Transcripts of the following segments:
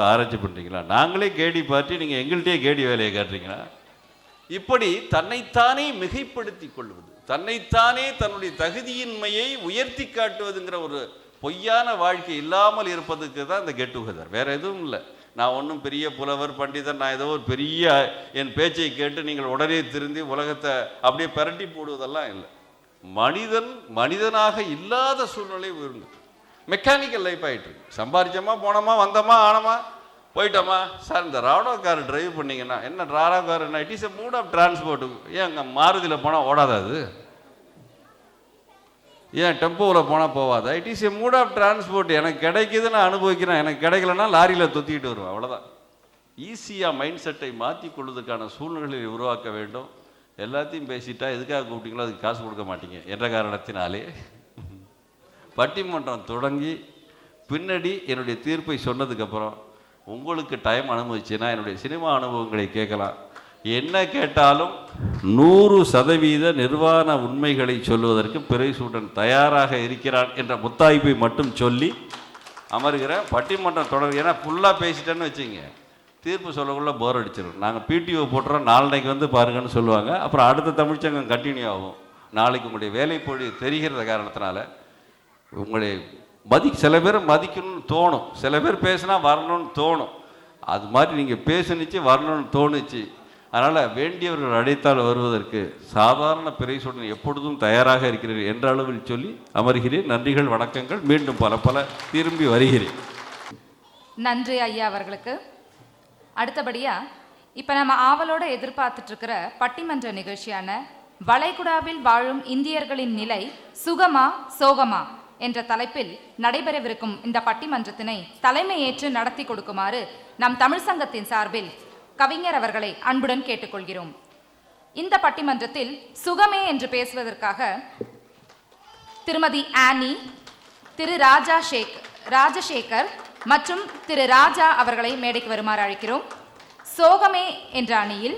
ஆராய்ச்சி பண்ணுறீங்களா? நாங்களே கேடி பார்ட்டி, நீங்கள் எங்கள்கிட்டயே கேடி வேலையை காட்டுறீங்களா? இப்படி தன்னைத்தானே மிகைப்படுத்தி கொள்வது, தன்னைத்தானே தன்னுடைய தகுதியின்மையை உயர்த்தி காட்டுவதுங்கிற ஒரு பொய்யான வாழ்க்கை இல்லாமல் இருப்பதுக்கு தான் இந்த கெட் டுகெதர். வேறு எதுவும் இல்லை. நான் ஒன்றும் பெரிய புலவர் பண்டிதர், நான் ஏதோ ஒரு பெரிய என் பேச்சை கேட்டு நீங்கள் உடனே திருந்தி உலகத்தை அப்படியே பரட்டி போடுவதெல்லாம் இல்லை. மனிதன் மனிதனாக இல்லாத சூழ்நிலை உயர்ந்துட்டு மெக்கானிக்கல் லைஃப் ஆகிட்டு இருக்கு. சம்பாதிச்சோமா, போனோமா, வந்தோமா, ஆனோமா, போயிட்டோமா. சார் இந்த ராடோ கார் டிரைவ் பண்ணிங்கன்னா என்ன ராடோ கார் என்ன? It is a mode of transport. ஏன் அங்கே மாருதியில் போனால் ஓடாதா? அது ஏன் டெம்போவில் போனால் போவாதா? It is a mode of transport. எனக்கு கிடைக்கிது, நான் அனுபவிக்கிறேன். எனக்கு கிடைக்கலன்னா லாரியில் தொத்திக்கிட்டு வருவேன், அவ்வளோதான். ஈஸியாக மைண்ட் செட்டை மாற்றி கொள்வதற்கான சூழ்நிலையை உருவாக்க வேண்டும். எல்லாத்தையும் பேசிட்டா எதுக்காக கூப்பிட்டீங்களோ அதுக்கு காசு கொடுக்க மாட்டீங்க என்ற காரணத்தினாலே பட்டிமன்றம் தொடங்கி பின்னாடி என்னுடைய தீர்ப்பை சொன்னதுக்கப்புறம் உங்களுக்கு டைம் அனுபவிச்சுன்னா என்னுடைய சினிமா அனுபவங்களை கேட்கலாம். என்ன கேட்டாலும் 100% நிர்வாண உண்மைகளை சொல்வதற்கு பிறைசூடன் தயாராக இருக்கிறான் என்ற முத்தாய்ப்பை மட்டும் சொல்லி அமர்கிறேன். பட்டிமன்றம் தொடர். ஏன்னா ஃபுல்லாக பேசிட்டேன்னு வச்சுங்க, தீர்ப்பு சொல்லக்குள்ள போர் அடிச்சிடும். நாங்கள் பிடிஓ போட்டுறோம், நாளைக்கு வந்து பாருங்கன்னு சொல்லுவாங்க. அப்புறம் அடுத்த தமிழ்ச்சங்கம் கண்டினியூ ஆகும். நாளைக்கு உங்களுடைய வேலைப்பொழி தெரிகிற காரணத்தினால உங்களை சில பேர் மதிக்கணும்னு தோணும், சில பேர் பேசினா வரணும்னு தோணும். அது மாதிரி நீங்கள் பேசுனுச்சு, வரணும்னு தோணுச்சு. அதனால் வேண்டியவர்கள் அழைத்தால் வருவதற்கு சாதாரண பிறைசூடன் எப்பொழுதும் தயாராக இருக்கிறீர்கள் என்ற அளவில் சொல்லி அமர்கிறேன். நன்றிகள், வணக்கங்கள். மீண்டும் பல திரும்பி வருகிறேன். நன்றி ஐயா அவர்களுக்கு. அடுத்தபடியாக இப்போ நம்ம ஆவலோடு எதிர்பார்த்துட்ருக்கிற பட்டிமன்ற நிகழ்ச்சியான வளைகுடாவில் வாழும் இந்தியர்களின் நிலை சுகமா சோகமா என்ற தலைப்பில் நடைபெறவிருக்கும் இந்த பட்டிமன்றத்தினை தலைமை ஏற்று நடத்தி கொடுக்குமாறு நம் தமிழ் சங்கத்தின் சார்பில் கவிஞர் அவர்களை அன்புடன் கேட்டுக்கொள்கிறோம். இந்த பட்டிமன்றத்தில் சுகமே என்று பேசுவதற்காக திருமதி ஆனி, திரு ராஜசேகர் மற்றும் திரு ராஜா அவர்களை மேடைக்கு வருமாறு அழைக்கிறோம். சோகமே என்ற அணியில்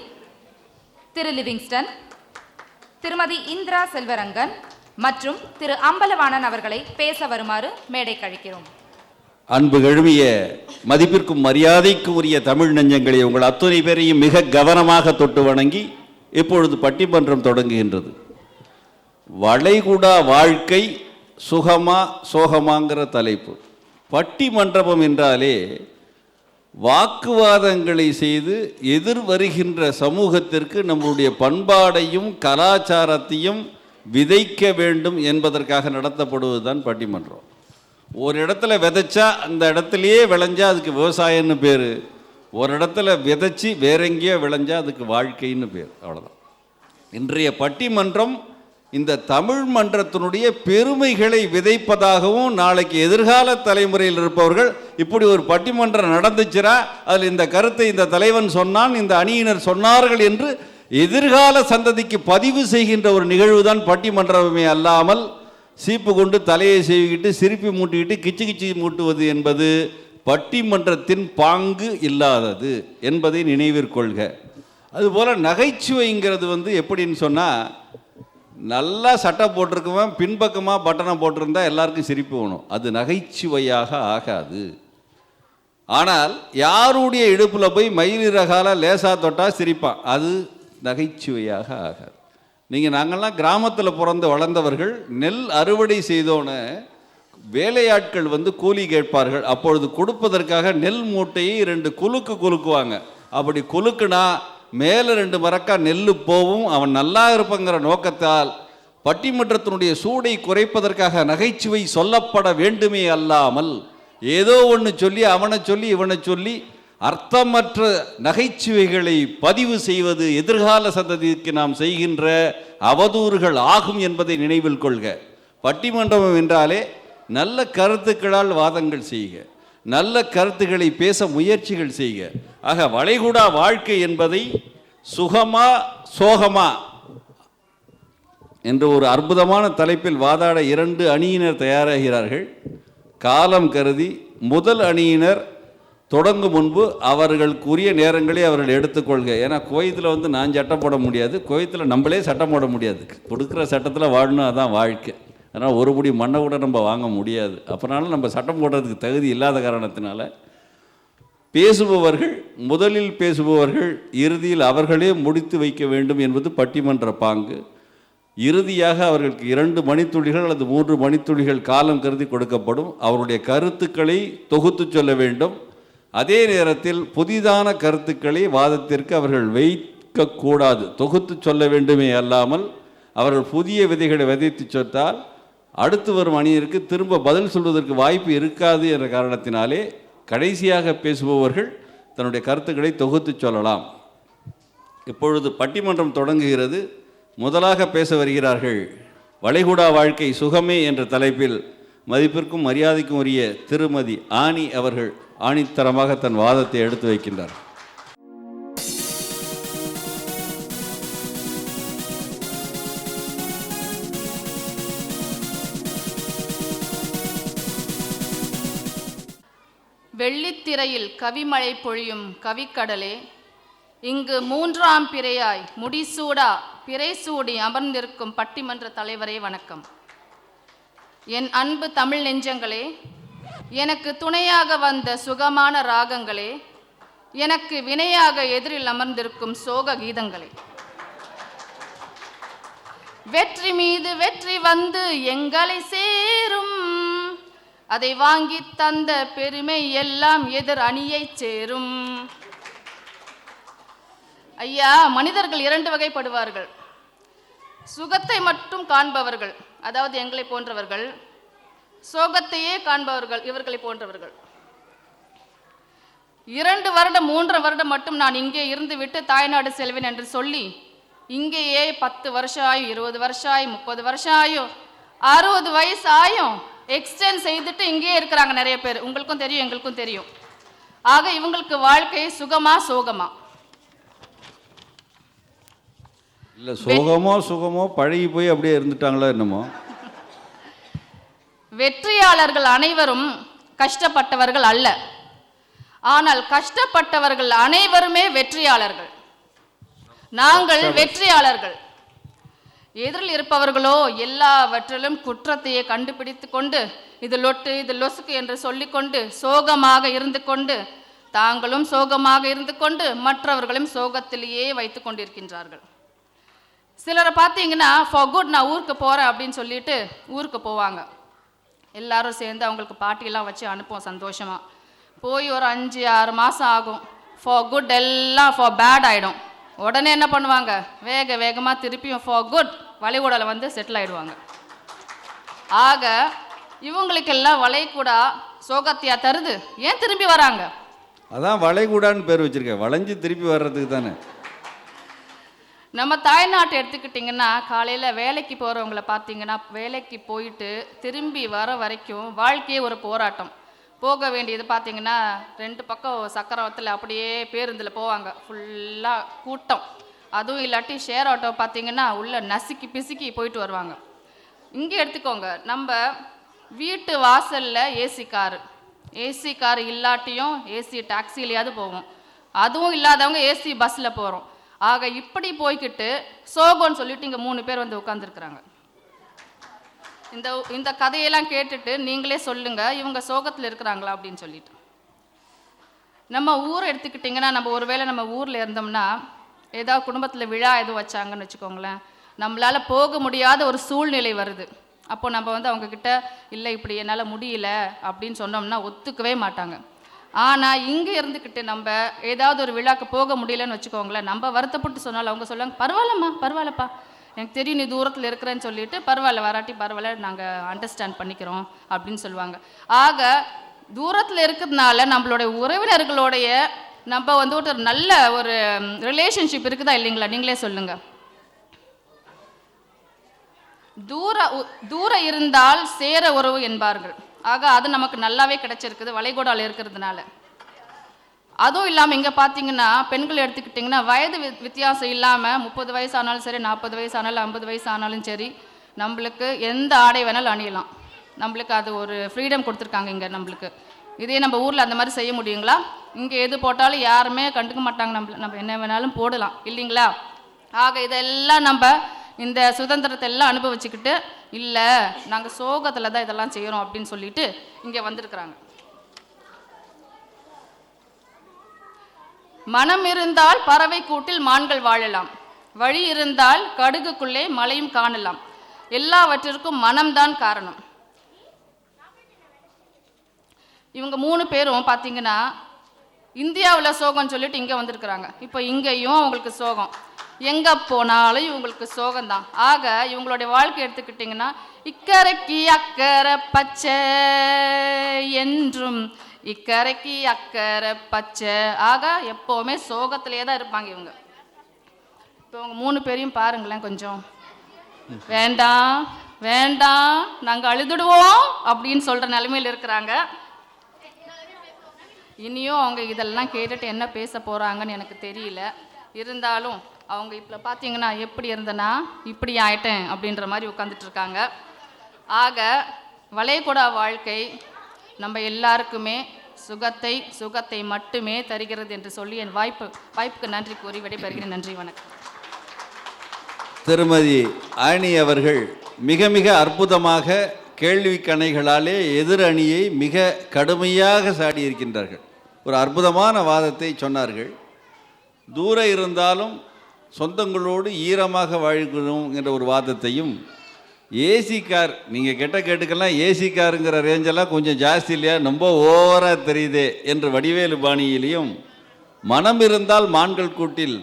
திரு லிவிங்ஸ்டன், திருமதி இந்திரா செல்வரங்கன் மற்றும் திரு அம்பலவாணன் அவர்களை பேச வருமாறு மேடைக்கு அழைக்கிறோம். அன்பு எழுமிய மதிப்பிற்கும் மரியாதைக்கும் உரிய தமிழ் நெஞ்சங்களை உங்கள் அத்துணை பேரையும் மிக கவனமாக தொட்டு வணங்கி இப்பொழுது பட்டிமன்றம் தொடங்குகின்றது. வளைகுடா வாழ்க்கை சுகமா சோகமாங்கிற தலைப்பு. பட்டிமன்றம் என்றாலே வாக்குவாதங்களை செய்து எதிர் வருகின்ற சமூகத்திற்கு நம்முடைய பண்பாடையும் கலாச்சாரத்தையும் விதைக்க வேண்டும் என்பதற்காக நடத்தப்படுவதுதான் பட்டிமன்றம். ஒரு இடத்துல விதைச்சா அந்த இடத்துலையே விளைஞ்சா அதுக்கு விவசாயம்னு பேர், ஒரு இடத்துல விதைச்சி வேற எங்கேயோ விளைஞ்சா அதுக்கு வாழ்க்கைன்னு பேர். அவ்வளோதான். இன்றைய பட்டிமன்றம் இந்த தமிழ் மன்றத்தினுடைய பெருமைகளை விதைப்பதாகவும், நாளைக்கு எதிர்கால தலைமுறையில் இருப்பவர்கள் இப்படி ஒரு பட்டிமன்றம் நடந்துச்சுரா, அதில் இந்த கருத்தை இந்த தலைவன் சொன்னான், இந்த அணியினர் சொன்னார்கள் என்று எதிர்கால சந்ததிக்கு பதிவு செய்கின்ற ஒரு நிகழ்வு தான் பட்டிமன்றமே அல்லாமல் சீப்பு கொண்டு தலையை செய்விக்கிட்டு சிரிப்பி மூட்டிக்கிட்டு கிச்சு மூட்டுவது என்பது பட்டிமன்றத்தின் பாங்கு இல்லாதது என்பதை நினைவிற்கொள்க. அதுபோல் நகைச்சுவைங்கிறது எப்படின்னு சொன்னால், நல்லா சட்டை போட்டிருக்குவன் பின்பக்கமாக பட்டனை போட்டிருந்தா எல்லாருக்கும் சிரிப்பு வேணும், அது நகைச்சுவையாக ஆகாது. ஆனால் யாருடைய இடுப்பில் போய் மயிலிறகால லேசாக தொட்டால் சிரிப்பான், அது நகைச்சுவையாக ஆகாது. நாங்கள்லாம் கிராமத்தில் பிறந்து வளர்ந்தவர்கள். நெல் அறுவடை செய்தோன்னு வேலையாட்கள் கூலி கேட்பார்கள். அப்பொழுது கொடுப்பதற்காக நெல் மூட்டையை 2 குலுக்குவாங்க. அப்படி குலுக்குனா மேலே 2 மரக்கா நெல் போவும். அவன் நல்லா இருப்பங்கிற நோக்கத்தால் பட்டிமன்றத்தினுடைய சூடை குறைப்பதற்காக நகைச்சுவை சொல்லப்பட வேண்டுமே அல்லாமல் ஏதோ ஒன்று சொல்லி அவனை சொல்லி இவனை சொல்லி அர்த்தமற்ற நகைச்சுவைகளை பதிவு செய்வது எதிர்கால சந்ததிக்கு நாம் செய்கின்ற அவதூறுகள் ஆகும் என்பதை நினைவில் கொள்க. பட்டிமன்றம் என்றாலே நல்ல கருத்துக்களால் வாதங்கள் செய்க, நல்ல கருத்துக்களை பேச முயற்சிகள் செய்க. ஆக வளைகுடா வாழ்க்கை என்பதை சுகமா சோகமா என்ற ஒரு அற்புதமான தலைப்பில் வாதாட 2 அணியினர் தயாராகிறார்கள். காலம் கருதி முதல் அணியினர் தொடங்கும் முன்பு அவர்களுக்குரிய நேரங்களே அவர்கள் எடுத்துக்கொள்க. ஏன்னா கோயத்தில் நான் சட்டம் போட முடியாது, கோயத்தில் நம்மளே சட்டம் போட முடியாது. கொடுக்குற சட்டத்தில் வாழணும், அதான் வாழ்க்கை. அதனால் ஒரு முடி மண்ணை கூட நம்ம வாங்க முடியாது. அப்போனாலும் நம்ம சட்டம் போடுறதுக்கு தகுதி இல்லாத காரணத்தினால பேசுபவர்கள் முதலில் பேசுபவர்கள் இறுதியில் அவர்களே முடித்து வைக்க வேண்டும் என்பது பட்டிமன்ற பாங்கு. இறுதியாக அவர்களுக்கு 2 மணித்துளிகள் அல்லது 3 மணித்துளிகள் காலம் கருதி கொடுக்கப்படும். அவருடைய கருத்துக்களை தொகுத்து சொல்ல வேண்டும். அதே நேரத்தில் புதிதான கருத்துக்களை வாதத்திற்கு அவர்கள் வைக்கக்கூடாது, தொகுத்து சொல்ல வேண்டுமே அல்லாமல் அவர்கள் புதிய விதைகளை விதைத்து சொன்னால் அடுத்து வரும் அணியிற்கு திரும்ப பதில் சொல்வதற்கு வாய்ப்பு இருக்காது என்ற காரணத்தினாலே கடைசியாக பேசுபவர்கள் தன்னுடைய கருத்துக்களை தொகுத்து சொல்லலாம். இப்பொழுது பட்டிமன்றம் தொடங்குகிறது. முதலாக பேச வருகிறார்கள் வளைகுடா வாழ்க்கை சுகமே என்ற தலைப்பில் மதிப்பிற்கும் மரியாதைக்கும் உரிய திருமதி ஆனி அவர்கள் ஆணித்தரமாக தன் வாதத்தை எடுத்து வைக்கின்றார். வெள்ளித்திரையில் கவிமழை பொழியும் கவிக்கடலே, இங்கு 3ஆம் பிறையாய் முடிசூடா பிறை சூடி அமர்ந்திருக்கும் பட்டிமன்ற தலைவரே வணக்கம். என் அன்பு தமிழ் நெஞ்சங்களே, எனக்கு துணையாக வந்த சுகமான ராகங்களே, எனக்கு வினையாக எதிரில் அமர்ந்திருக்கும் சோக கீதங்களே, வெற்றி மீது வெற்றி வந்து எங்களை சேரும், அதை வாங்கி தந்த பெருமை எல்லாம் எதிர் அணியை சேரும். ஐயா, மனிதர்கள் 2 வகைப்படுவார்கள். சுகத்தை மட்டும் காண்பவர்கள், அதாவது எங்களை போன்றவர்கள். சோகத்தையே காண்பவர்கள், இவர்களை போன்றவர்கள். 2 வருடம் 3 வருடம் மட்டும் நான் இங்கே இருந்து விட்டு தாய்நாடு செல்வேன் என்று சொல்லி இங்கேயே 10 வருஷம் ஆயும், 20 வருஷம் ஆயும், 30 வருஷம் ஆயும், 60 வயசு ஆயும் எக்ஸ்டெண்ட் செய்துட்டு இங்கே இருக்கிறாங்க நிறைய பேர். உங்களுக்கும் தெரியும், எங்களுக்கும் தெரியும். ஆக இவங்களுக்கு வாழ்க்கை சுகமா சோகமா? இல்லை, சுகமோ பழகி போய் அப்படியே இருந்துட்டாங்களோ என்னமோ. வெற்றியாளர்கள் அனைவரும் கஷ்டப்பட்டவர்கள் அல்ல, ஆனால் கஷ்டப்பட்டவர்கள் அனைவருமே வெற்றியாளர்கள். நாங்கள் வெற்றியாளர்கள். எதிரில் இருப்பவர்களோ எல்லாவற்றிலும் குற்றத்தையே கண்டுபிடித்து கொண்டு இது லொட்டு இது லொசுக்கு என்று சொல்லிக்கொண்டு சோகமாக இருந்து கொண்டு தாங்களும் சோகமாக இருந்து கொண்டு மற்றவர்களும் சோகத்திலேயே வைத்து கொண்டிருக்கின்றார்கள். சிலரை பார்த்தீங்கன்னா ஃபார் குட் நான் ஊருக்கு போகிறேன் அப்படின்னு சொல்லிட்டு ஊருக்கு போவாங்க. எல்லாரும் சேர்ந்து அவங்களுக்கு பார்ட்டியெல்லாம் வச்சு அனுப்புவோம் சந்தோஷமாக. போய் ஒரு 5-6 மாதம் ஆகும். ஃபார் குட் எல்லாம் ஃபார் பேட் ஆகிடும். உடனே என்ன பண்ணுவாங்க, வேகமாக திருப்பியும் ஃபார் குட் வளைகுடாவில் வந்து செட்டில் ஆகிடுவாங்க. ஆக இவங்களுக்கெல்லாம் வளைகுடா சோகத்தையா தருது. ஏன் திரும்பி வராங்க? அதான் வளைகுடான்னு பேர் வச்சுருக்கேன், வளைஞ்சு திருப்பி வர்றதுக்கு தானே. நம்ம தாய்நாட்டை எடுத்துக்கிட்டிங்கன்னா காலையில் வேலைக்கு போகிறவங்கள பார்த்தீங்கன்னா வேலைக்கு போயிட்டு திரும்பி வர வரைக்கும் வாழ்க்கையே ஒரு போராட்டம். போக வேண்டியது பார்த்தீங்கன்னா 2 பக்கம் சக்கரத்தில் அப்படியே பேருந்தில் போவாங்க, ஃபுல்லாக கூட்டம். அதுவும் இல்லாட்டி ஷேர் ஆட்டோ பார்த்தீங்கன்னா உள்ள நசுக்கி பிசுக்கி போயிட்டு வருவாங்க. இங்கே எடுத்துக்கோங்க, நம்ம வீட்டு வாசலில் ஏசி காரு இல்லாட்டியும் ஏசி டாக்ஸிலையாவது போவோம். அதுவும் இல்லாதவங்க ஏசி பஸ்ஸில் போகிறோம். ஆக இப்படி போய்கிட்டு சோகம்னு சொல்லிட்டு இங்கே 3 பேர் வந்து உட்காந்துருக்குறாங்க. இந்த கதையெல்லாம் கேட்டுட்டு நீங்களே சொல்லுங்க, இவங்க சோகத்தில் இருக்கிறாங்களா அப்படின்னு சொல்லிட்டு. நம்ம ஊரை எடுத்துக்கிட்டிங்கன்னா, நம்ம ஒருவேளை நம்ம ஊரில் இருந்தோம்னா ஏதாவது குடும்பத்தில் விழா எதுவும் வச்சாங்கன்னு வச்சுக்கோங்களேன், நம்மளால் போக முடியாத ஒரு சூழ்நிலை வருது. அப்போ நம்ம வந்து அவங்கக்கிட்ட இல்லை இப்படி என்னால் முடியல அப்படின்னு சொன்னோம்னா ஒத்துக்கவே மாட்டாங்க. ஆனால் இங்கே இருந்துக்கிட்டு நம்ம ஏதாவது ஒரு விழாக்கு போக முடியலன்னு வச்சுக்கோங்களேன், நம்ம வருத்தப்பட்டு சொன்னாலும் அவங்க சொல்லுவாங்க பரவாயில்லப்பா, எனக்கு தெரியும் நீ தூரத்தில் இருக்கிறேன்னு சொல்லிட்டு பரவாயில்ல, வராட்டி பரவாயில்ல, நாங்கள் அண்டர்ஸ்டாண்ட் பண்ணிக்கிறோம் அப்படின்னு சொல்லுவாங்க. ஆக தூரத்தில் இருக்கிறதுனால நம்மளுடைய உறவினர்களுடைய நம்ம வந்து ஒரு நல்ல ஒரு ரிலேஷன்ஷிப் இருக்குதா இல்லைங்களா? நீங்களே சொல்லுங்கள். தூர இருந்தால் சேர உறவு என்பார்கள். ஆக அது நமக்கு நல்லாவே கிடைச்சிருக்குது வளைகுடாவில் இருக்கிறதுனால. அதுவும் இல்லாமல் இங்கே பார்த்தீங்கன்னா பெண்கள் எடுத்துக்கிட்டிங்கன்னா வயது வித்தியாசம் இல்லாமல் 30 வயசு ஆனாலும் சரி, 40 வயசு ஆனாலும் 50 வயசு ஆனாலும் சரி, நம்மளுக்கு எந்த ஆடை வேணாலும் அணியலாம். நம்மளுக்கு அது ஒரு ஃப்ரீடம் கொடுத்துருக்காங்க இங்கே நம்மளுக்கு. இதே நம்ம ஊரில் அந்த மாதிரி செய்ய முடியுங்களா? இங்கே எது போட்டாலும் யாருமே கண்டுக்க மாட்டாங்க. நம்ம என்ன வேணாலும் போடலாம் இல்லைங்களா? ஆக இதெல்லாம் நம்ம இந்த சுதந்திரத்தை எல்லாம் அனுபவிச்சுக்கிட்டு இல்லை நாங்கள் சோகத்தில் தான் இதெல்லாம் செய்கிறோம் அப்படின்னு சொல்லிட்டு இங்கே வந்திருக்கிறாங்க. மனம் இருந்தால் பறவை கூட்டில் மான்கள் வாழலாம், வழி இருந்தால் கடுகுக்குள்ளே மலையும் காணலாம். எல்லாவற்றிற்கும் மனம்தான் காரணம். இவங்க 3 பேரும் பார்த்தீங்கன்னா இந்தியாவில் சோகம்னு சொல்லிட்டு இங்கே வந்திருக்கிறாங்க. இப்போ இங்கேயும் அவங்களுக்கு சோகம், எங்கே போனாலும் இவங்களுக்கு சோகம்தான். ஆக இவங்களுடைய வாழ்க்கை எடுத்துக்கிட்டிங்கன்னா இக்கரைக்கு அக்கறை பச்சை என்றும் இக்கரைக்கு அக்கறை பச்சை. ஆக எப்போவுமே சோகத்திலே தான் இருப்பாங்க இவங்க. இப்போ அவங்க 3 பேரையும் பாருங்களேன் கொஞ்சம். வேண்டாம் வேண்டாம் நாங்கள் அழுதுடுவோம் அப்படின்னு சொல்கிற நிலைமையில் இருக்கிறாங்க. இனியும் அவங்க இதெல்லாம் கேட்டுட்டு என்ன பேச போகிறாங்கன்னு எனக்கு தெரியல. இருந்தாலும் அவங்க இப்போ பார்த்தீங்கன்னா எப்படி இருந்தனா இப்படி ஆயிட்டேன் அப்படின்ற மாதிரி உட்காந்துட்டு இருக்காங்க. ஆக வளைகுடா வாழ்க்கை நம்ம எல்லாருக்குமே சுகத்தை மட்டுமே தருகிறது என்று சொல்லி என் வாய்ப்புக்கு நன்றி கூறி விடைபெறுகிறேன். நன்றி, வணக்கம். திருமதி ஆனி அவர்கள் மிக மிக அற்புதமாக கேள்வி கணைகளாலே எதிர் அணியை மிக கடுமையாக சாடியிருக்கின்றார்கள். ஒரு அற்புதமான வாதத்தை சொன்னார்கள். தூரம் இருந்தாலும் சொந்தங்களோடு ஈரமாக வாழ்க்கணும் என்ற ஒரு வாதத்தையும், ஏசி கார் நீங்கள் கேட்டுக்கெல்லாம் ஏசி காருங்கிற ரேஞ்செல்லாம் கொஞ்சம் ஜாஸ்தி இல்லையா, ரொம்ப ஓவராக தெரியுதே என்று வடிவேலு பாணியிலையும், மனம் இருந்தால் மான்கள் கூட்டில்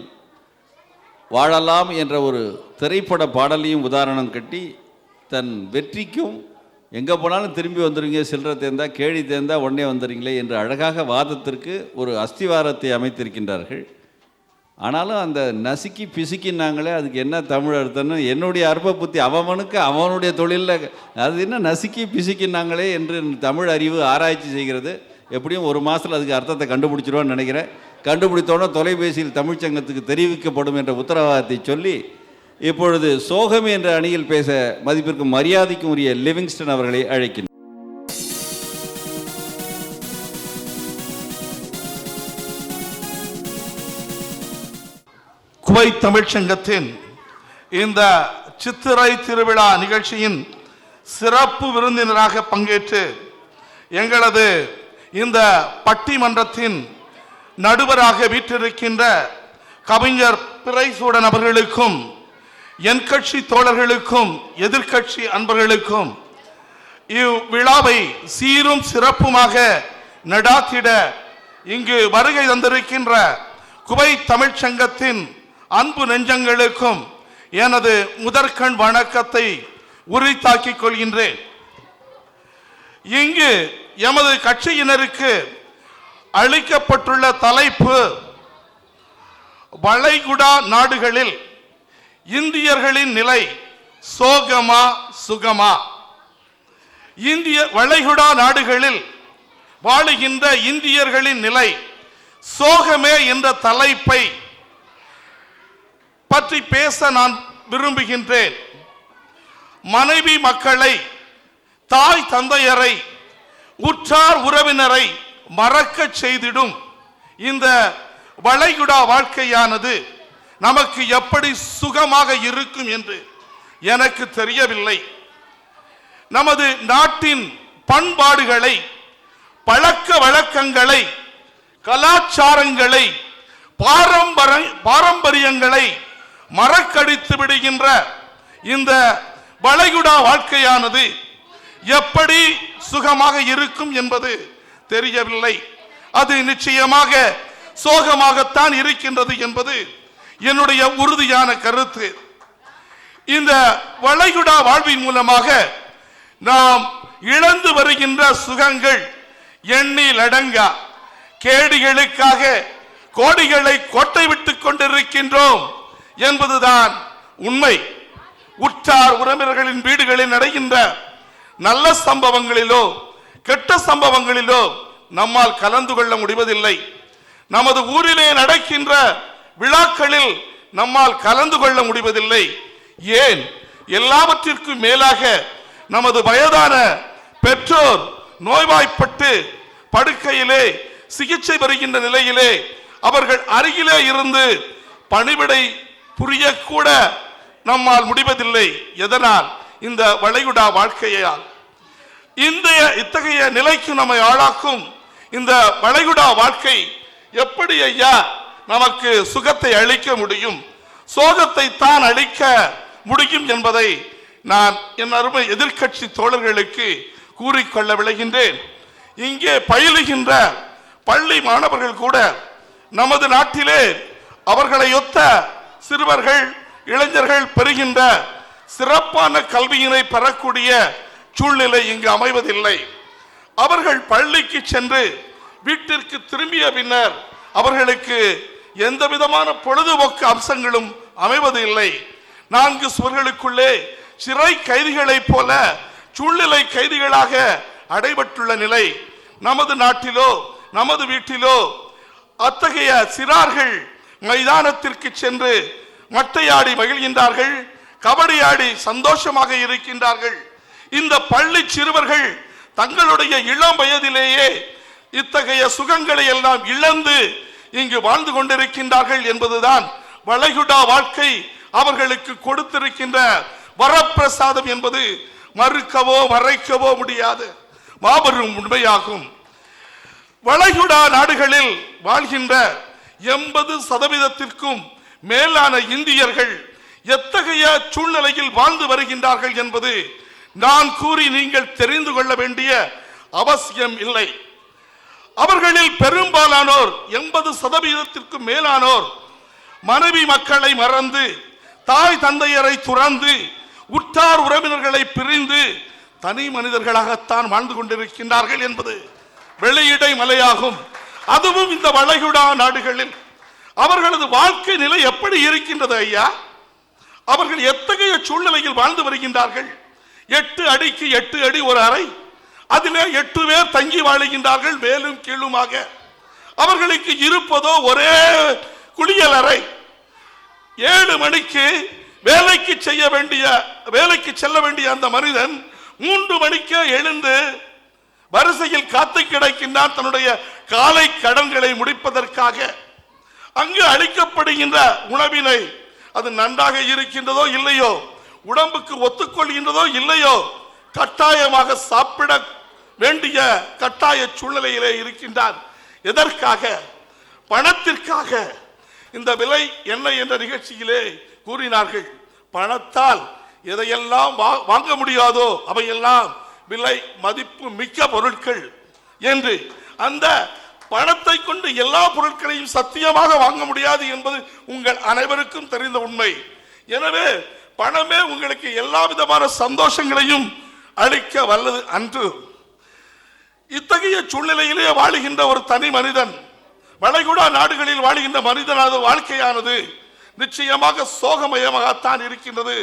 வாழலாம் என்ற ஒரு திரைப்பட பாடலையும் உதாரணம் கட்டி தன் வெற்றிக்கும் எங்கே போனாலும் திரும்பி வந்துடுவீங்க, சில்லறை தேர்ந்தா கேடி தேர்ந்தா உடனே வந்துடுறீங்களே என்று அழகாக வாதத்திற்கு ஒரு அஸ்திவாரத்தை அமைத்திருக்கின்றார்கள். ஆனாலும் அந்த நசுக்கி பிசுக்கின்னாங்களே, அதுக்கு என்ன தமிழ் அர்த்தம்னு என்னுடைய அற்ப புத்தி, அவனுக்கு அவனுடைய தொழிலில் அது என்ன நசுக்கி பிசுக்கின்னாங்களே என்று தமிழ் அறிவு ஆராய்ச்சி செய்கிறது. எப்படியும் 1 மாதத்தில் அதுக்கு அர்த்தத்தை கண்டுபிடிச்சிருவான்னு நினைக்கிறேன். கண்டுபிடித்தோன்னா தொலைபேசியில் தமிழ்ச்சங்கத்துக்கு தெரிவிக்கப்படும் என்ற உத்தரவாதத்தை சொல்லி, இப்பொழுது சோகம் என்ற அணியில் பேச மதிப்பிற்கும் மரியாதைக்கும் உரிய லிவிங்ஸ்டன் அவர்களை அழைக்கின்றனர். குவைத் தமிழ்ச்சங்கத்தின் இந்த சித்திரை திருவிழா நிகழ்ச்சியின் சிறப்பு விருந்தினராக பங்கேற்று எங்களது இந்த பட்டிமன்றத்தின் நடுவராக வீற்றிருக்கின்ற கவிஞர் பிறைசூடன் அவர்களுக்கும், என் கட்சி தோழர்களுக்கும், எதிர்கட்சி அன்பர்களுக்கும் இவ்விழாவை சீரும் சிறப்புமாக நடாத்திட இங்கு வருகை தந்திருக்கின்ற குவைத் தமிழ்ச்சங்கத்தின் அன்பு நெஞ்சங்களுக்கும் எனது முதற்கண் வணக்கத்தை உரித்தாக்கிக் கொள்கின்றேன். இங்கு எமது கட்சியினருக்கு அளிக்கப்பட்டுள்ள தலைப்பு வளைகுடா நாடுகளில் இந்தியர்களின் நிலை சோகமா சுகமா. வளைகுடா நாடுகளில் வாழுகின்ற இந்தியர்களின் நிலை சோகமே என்ற தலைப்பை பற்றி பேச நான் விரும்புகின்றேன். மனைவி மக்களை, தாய் தந்தையரை, உற்றார் உறவினரை மறக்க செய்திடும் இந்த வளைகுடா வாழ்க்கையானது நமக்கு எப்படி சுகமாக இருக்கும் என்று எனக்கு தெரியவில்லை. நமது நாட்டின் பண்பாடுகளை, பழக்க வழக்கங்களை, கலாச்சாரங்களை, பாரம்பரியங்களை மறக்கடித்து விடுகின்ற இந்த வளைகுடா வாழ்க்கையானது எப்படி சுகமாக இருக்கும் என்பது தெரியவில்லை. அது நிச்சயமாக சோகமாகத்தான் இருக்கின்றது என்பது என்னுடைய உறுதியான கருத்து. இந்த வளைகுடா வாழ்வின் மூலமாக நாம் இழந்து வருகின்ற சுகங்கள் எண்ணில் அடங்கா. கேடிகளுக்காக கோடிகளை கோட்டை விட்டுக் கொண்டிருக்கின்றோம் என்பதுதான் உண்மை. உற்றார் உறவினர்களின் வீடுகளில் நடக்கின்ற நல்ல சம்பவங்களிலோ கெட்ட சம்பவங்களிலோ நம்மால் கலந்து கொள்ள முடிவதில்லை. நமது ஊரிலே நடக்கின்ற விழாக்களில் நம்மால் கலந்து கொள்ள முடிவதில்லை. ஏன்? எல்லாவற்றிற்கும் மேலாக நமது வயதான பெற்றோர் நோய்வாய்ப்பட்டு படுக்கையிலே சிகிச்சை பெறுகின்ற நிலையிலே அவர்கள் அருகிலே இருந்து பணிவிடை புரியக்கூட நம்மால் முடிவதில்லை. எதனால்? இந்த வளைகுடா வாழ்க்கையால். இத்தகைய நிலைக்கு நம்மை ஆளாக்கும் இந்த வளைகுடா வாழ்க்கை எப்படி ஐயா நமக்கு சுகத்தை அளிக்க முடியும், சோகத்தை தான் அளிக்க முடியும் என்பதை நான் என் அருமை எதிர்க்கட்சி தோழர்களுக்கு கூறிக்கொள்ள விளைகின்றேன். இங்கே பயிலுகின்ற பள்ளி மாணவர்கள் கூட நமது நாட்டிலே அவர்களை ஒத்த சிறுவர்கள் இளைஞர்கள் பெறுகின்ற சிறப்பான கல்வியினை பெறக்கூடிய சூழ்நிலை இங்கு அமைவதில்லை. அவர்கள் பள்ளிக்கு சென்று வீட்டிற்கு திரும்பிய பின்னர் அவர்களுக்கு எந்த விதமான பொழுதுபோக்கு அம்சங்களும் அமைவது இல்லை. 4 சுவர்களுக்குள்ளே சிறை கைதிகளைப் போல சூழ்நிலை கைதிகளாக அடைபட்டுள்ள நிலை நமது நாட்டிலோ நமது வீட்டிலோ. அத்தகைய சிறார்கள் மைதானத்திற்கு சென்று மட்டையாடி மகிழ்கின்றார்கள், கபடி ஆடி சந்தோஷமாக இருக்கின்றார்கள். இந்த பள்ளி சிறுவர்கள் தங்களுடைய இளம் வயதிலேயே இத்தகைய சுகங்களை எல்லாம் இழந்து இங்கு வாழ்ந்து கொண்டிருக்கின்றார்கள் என்பதுதான் வளைகுடா வாழ்க்கை அவர்களுக்கு கொடுத்திருக்கின்ற வரப்பிரசாதம் என்பது மறுக்கவோ மறைக்கவோ முடியாத மாபெரும் உண்மையாகும். வளைகுடா நாடுகளில் வாழ்கின்ற 80% மேலான இந்தியர்கள் எத்தகைய சூழ்நிலையில் வாழ்ந்து வருகின்றார்கள் என்பது நான் கூறி நீங்கள் தெரிந்து கொள்ள வேண்டிய அவசியம் இல்லை. அவர்களில் பெரும்பாலானோர் 80% மேலானோர் மனைவி மக்களை மறந்து, தாய் தந்தையரை துறந்து, உற்றார் உறவினர்களை பிரிந்து தனி மனிதர்களாகத்தான் வாழ்ந்து கொண்டிருக்கின்றார்கள் என்பது வெளியிடை மலையாகும். அதுவும் இந்த வளைகுடா நாடுகளில் அவர்களது வாழ்க்கை நிலை எப்படி இருக்கின்றது ஐயா? அவர்கள் எத்தகைய சூழ்நிலையில் வாழ்ந்து வருகின்றார்கள்? 8 அடிக்கு 8 அடி ஒரு அறை, அதிலே 8 பேர் தங்கி வாழுகின்றார்கள் மேலும் கீழுமாக. அவர்களுக்கு இருப்பதோ ஒரே குளியல் அறை. 7 மணிக்கு வேலைக்கு செல்ல வேண்டிய அந்த மனிதன் 3 மணிக்கு எழுந்து வரிசையில் காத்து கிடக்கின்றான் தன்னுடைய காலை கடன்களை முடிப்பதற்காக. அங்கு அளிக்கப்படுகின்ற உணவினை அது நன்றாக இருக்கின்றதோ இல்லையோ, உடம்புக்கு ஒத்துக்கொள்கின்றதோ இல்லையோ, கட்டாயமாக சாப்பிட வேண்டிய கட்டாய சூழ்நிலையிலே இருக்கின்றார். எதற்காக? பணத்திற்காக. இந்த விலை என்ன என்ற நிகழ்ச்சியிலே கூறினார்கள், பணத்தால் எதையெல்லாம் வாங்க முடியாதோ அவையெல்லாம் விலை மதிப்பு மிக்க பொருட்கள் என்று. அந்த பணத்தை கொண்டு எல்லா பொருட்களையும் சத்தியமாக வாங்க முடியாது என்பது உங்கள் அனைவருக்கும் தெரிந்த உண்மை. எனவே பணமே உங்களுக்கு எல்லா விதமான சந்தோஷங்களையும் அளிக்க வல்லது அன்று. இத்தகைய சூழ்நிலையிலே வாழுகின்ற ஒரு தனி மனிதன், வளைகுடா நாடுகளில் வாழுகின்ற மனிதனது வாழ்க்கையானது நிச்சயமாக சோகமயமாகத்தான் இருக்கின்றது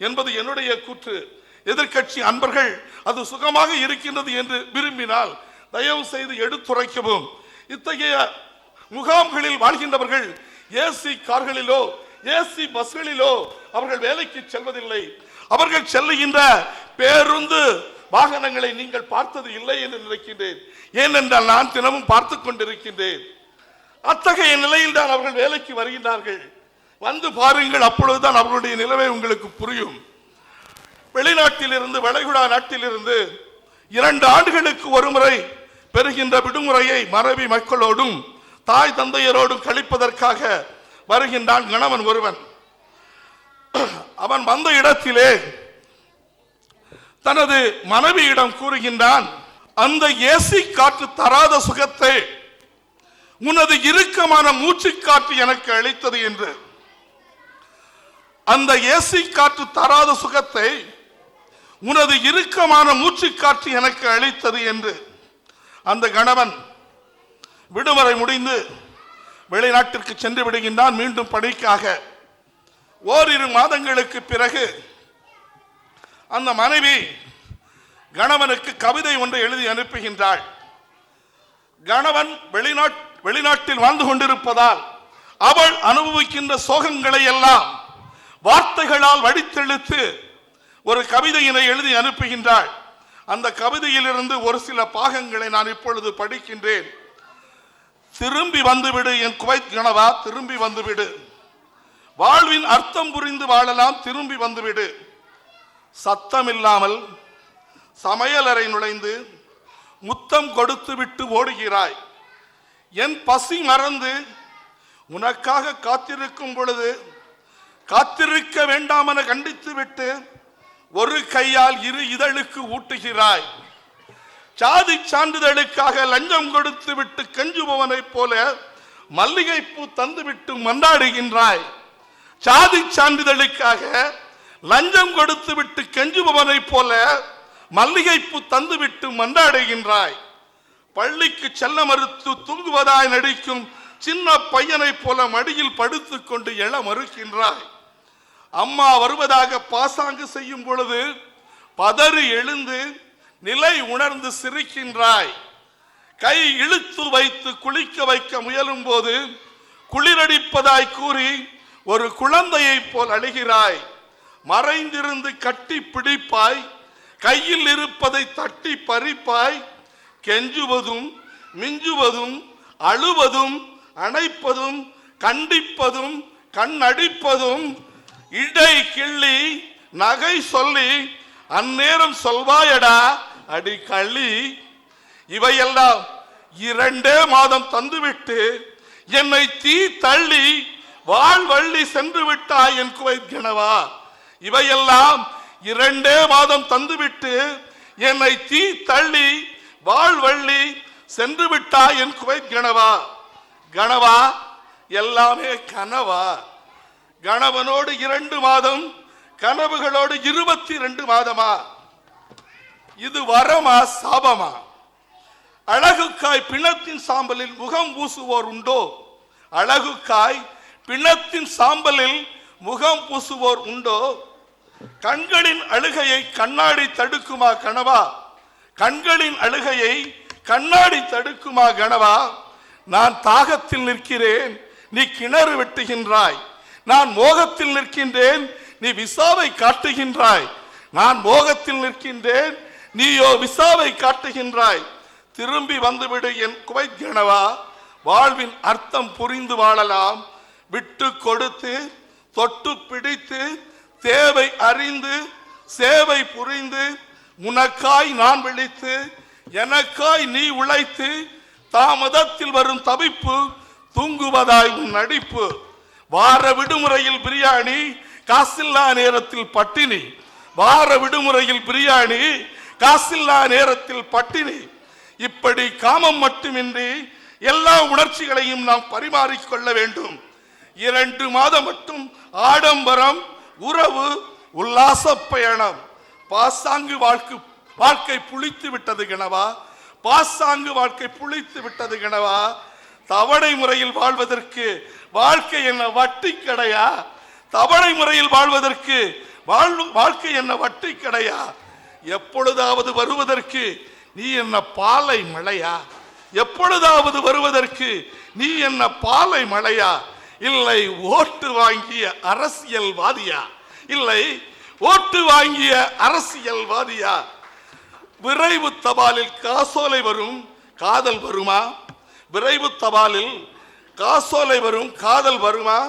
என்பது என்னுடைய கூற்று. எதிர்க்கட்சி அன்பர்கள் அது சுகமாக இருக்கின்றது என்று விரும்பினால் தயவு செய்து எடுத்துரைக்கவும். இத்தகைய முகாம்களில் வாழ்கின்றவர்கள் ஏசி கார்களிலோ ஏசி பஸ்களிலோ அவர்கள் வேலைக்கு செல்வதில்லை. அவர்கள் செல்லுகின்ற பேருந்து வாகனங்களை நீங்கள் பார்த்தது இல்லை என்று நினைக்கின்றேன். ஏனென்றால் நான் தினமும் பார்த்து கொண்டிருக்கின்றேன். அத்தகைய நிலையில் தான் அவர்கள் வேலைக்கு வருகின்றார்கள். வந்து பாருங்கள், அப்பொழுதுதான் அவர்களுடைய நிலைமை உங்களுக்கு புரியும். வெளிநாட்டிலிருந்து வளைகுடா நாட்டிலிருந்து 2 ஆண்டுகளுக்கு ஒரு முறை பெறுகின்ற விடுமுறையை மனைவி மக்களோடும் தாய் தந்தையரோடும் கழிப்பதற்காக வருகின்றான் கணவன் ஒருவன். அவன் வந்த இடத்திலே தனது மனைவியிடம் கூறுகின்றான், அந்த ஏசி காற்று தராத சுகத்தை உனது இறுக்கமான மூச்சு காற்று எனக்கு அளித்தது என்று. அந்த ஏசி காற்று தராத சுகத்தை உனது இறுக்கமான மூச்சு காற்று எனக்கு அளித்தது என்று. அந்த கணவன் விடுமுறை முடிந்து வெளிநாட்டிற்கு சென்று விடுகின்றான் மீண்டும் பணிக்காக. ஓரிரு மாதங்களுக்கு பிறகு அந்த மனைவி கணவனுக்கு கவிதை ஒன்றை எழுதி அனுப்புகின்றாள். கணவன் வெளிநாட்டில் வாழ்ந்து கொண்டிருப்பதால் அவள் அனுபவிக்கின்ற சோகங்களை எல்லாம் வார்த்தைகளால் வடித்தெழுத்து ஒரு கவிதையினை எழுதி அனுப்புகின்றாள். அந்த கவிதையிலிருந்து ஒரு சில பாகங்களை நான் இப்பொழுது படிக்கின்றேன். திரும்பி வந்துவிடு என் குவைத் கணவா, திரும்பி வந்துவிடு. வாழ்வின் அர்த்தம் புரிந்து வாழலாம், திரும்பி வந்துவிடு. சத்தமில்லாமல் சமையலறை நுழைந்து முத்தம் கொடுத்து விட்டு ஓடுகிறாய். என் பசி மறந்து உனக்காக காத்திருக்கும் பொழுது காத்திருக்க வேண்டாம் என கண்டித்து விட்டு ஒரு கையால் இரு இதழுக்கு ஊட்டுகிறாய். சாதி சான்றிதழுக்காக லஞ்சம் கொடுத்து விட்டு கெஞ்சுபவனைப் போல மல்லிகைப்பூ தந்துவிட்டு மன்றாடுகின்றாய். சாதி சான்றிதழுக்காக லஞ்சம் கொடுத்து விட்டு கெஞ்சுபவனைப் போல மல்லிகைப்பூ தந்துவிட்டு மன்றாடுகின்றாய். பள்ளிக்கு செல்ல மறுத்து தூங்குவதாய் நடிக்கும் சின்ன பையனைப் போல மடியில் படுத்துக் கொண்டு எழ மறுக்கின்றாய். அம்மா வருவதாக பாசாங்கு செய்யும் பொழுது பதறி எழுந்து நிலை உணர்ந்து சிரிக்கின்றாய். கை இழுத்து வைத்து குளிக்க வைக்க முயலும் போது குளிரடிப்பதாய் கூறி ஒரு குழந்தையைப் போல் அழுகிறாய். மறைந்திருந்து கட்டி பிடிப்பாய். கையில் இருப்பதை தட்டி பறிப்பாய். கெஞ்சுவதும் மிஞ்சுவதும் அழுவதும் அணைப்பதும் கண்டிப்பதும் கண்ணடிப்பதும் இடை கிள்ளி நகை சொல்லி அந்நேரம் சொல்வாயடா அடி கள்ளி. இவையெல்லாம் 2 மாதம் தந்துவிட்டு என்னை தீ தள்ளி வாழ்வள்ளி சென்று விட்டாய் என் குவைத் கணவா. இவையெல்லாம் 2 மாதம் தந்துவிட்டு என்னை தீ தள்ளி வாழ்வள்ளி சென்று விட்டாய் என் குவைத் கணவா. கணவா எல்லாமே கனவா. கணவனோடு 2 மாதம், கனவுகளோடு 22 மாதமா? இது வரமா சாபமா? அழகுக்காய் பிணத்தின் சாம்பலில் முகம் பூசுவோர் உண்டோ? அழகுக்காய் பிணத்தின் சாம்பலில் முகம் பூசுவோர் உண்டோ? கண்களின் அழுகையை கண்ணாடி தடுக்குமா கனவா? கண்களின் அழுகையை கண்ணாடி தடுக்குமா கனவா? நான் தாகத்தில் நிற்கிறேன், நீ கிணறு வெட்டுகின்றாய். நான் மோகத்தில் நிற்கின்றேன், நீ விசாவை காட்டுகின்றாய். நான் மோகத்தில் நிற்கின்றேன், நீயோ விசாவை காட்டுகின்றாய். திரும்பி வந்துவிடு என் குவைத் கணவா. வாழ்வின் அர்த்தம் புரிந்து வாழலாம். விட்டு கொடுத்து தொட்டு பிடித்து தேவை அறிந்து சேவை புரிந்து உனக்காய் நான் விழித்து எனக்காய் நீ உழைத்து தாமதத்தில் வரும் தவிப்பு தூங்குவதாய் உன் நடிப்பு. வார விடுமுறையில் பிரியாணி, காசில்லா நேரத்தில் பட்டினி. வார விடுமுறையில் பிரியாணி, காசில்லா நேரத்தில் பட்டினி. இப்படி காமம் மட்டுமின்றி எல்லா உணர்ச்சிகளையும் நாம் பரிமாறிக்கொள்ள வேண்டும். 2 மாதம் மட்டும் ஆடம்பரம், உறவு, உல்லாச பயணம். பாசாங்கு வாழ்க்கை புளித்து விட்டது கணவா. பாசாங்கு வாழ்க்கை புளித்து விட்டது கணவா. தவணை முறையில் வாழ்வதற்கு வாழ்க்கை என்ன வட்டி கடையா? தவணை முறையில் வாழ்வதற்கு வாழ்க்கை என்ன வட்டி கடையா? எப்பொழுதாவது வருவதற்கு நீ என்ன பாலை மழையா? எப்பொழுதாவது வருவதற்கு நீ என்ன பாலை மழையா? இல்லை ஓட்டு வாங்கிய அரசியல்வாதியா? இல்லை ஓட்டு வாங்கிய அரசியல்வாதியா? விரைவு தபாலில் காசோலை வரும், காதல் வருமா? விரைவு தபாலில் காசோலை வரும், காதல் வருமா?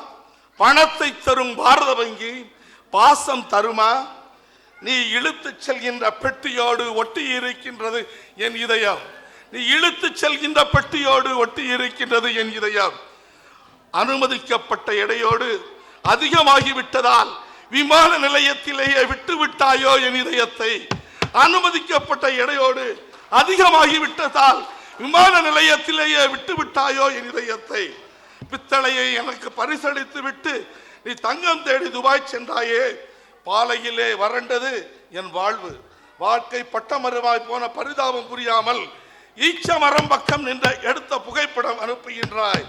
பணத்தை தரும் பாரத வங்கி பாசம் தருமா? நீ இழுத்து செல்கின்ற பெட்டியோடு ஒட்டி இருக்கின்றது என் இதயம். நீ இழுத்து செல்கின்ற பெட்டியோடு ஒட்டி இருக்கின்றது என் இதயம். அனுமதிக்கப்பட்ட எடையோடு அதிகமாகிவிட்டதால் விமான நிலையத்திலேயே விட்டு விட்டாயோ என் இதயத்தை? அனுமதிக்கப்பட்ட எடையோடு அதிகமாகிவிட்டதால் விமான நிலையத்திலேயே விட்டு விட்டாயோ என் இதயத்தை? பித்தளையை எனக்கு பரிசளித்து விட்டு நீ தங்கம் தேடி துபாய் சென்றாயே. பாலையிலே வறண்டது என் வாழ்வு. வாழ்க்கை பட்டமரமாய் போன பரிதாபம் புரியாமல் ஈச்ச மரம் பக்கம் நின்ற எடுத்த புகைப்படம் அனுப்புகின்றாய்.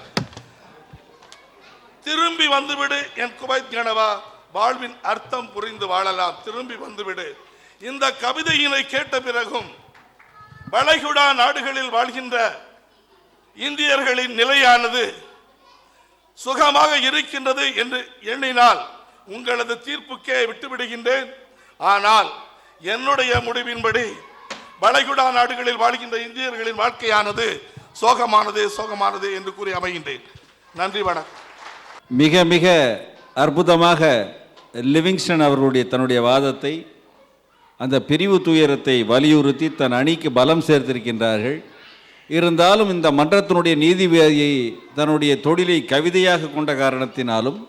திரும்பி வந்துவிடு என் குவைத் கணவா. வாழ்வின் அர்த்தம் புரிந்து வாழலாம். திரும்பி வந்துவிடு. இந்த கவிதையினை கேட்ட பிறகும் வளைகுடா நாடுகளில் வாழ்கின்ற இந்தியர்களின் நிலையானது சுகமாக இருக்கின்றது என்று எண்ணினால் உங்களது தீர்ப்புக்கே விட்டுவிடுகின்றேன். ஆனால் என்னுடைய முடிவின்படி வளைகுடா நாடுகளில் வாழ்கின்ற இந்தியர்களின் வாழ்க்கையானது சோகமானது என்று கூறி அமைகின்றேன். நன்றி, வணக்கம். மிக மிக அற்புதமாக லிவிங்ஸ்டன் அவர்களுடைய தன்னுடைய வாதத்தை, அந்த பிரிவு துயரத்தை வலியுறுத்தி தன் அணிக்கு பலம் சேர்த்திருக்கின்றார்கள். இருந்தாலும் இந்த மன்றத்தினுடைய நீதிபதியை தன்னுடைய தொழிலை கவிதையாக கொண்ட காரணத்தினாலும்,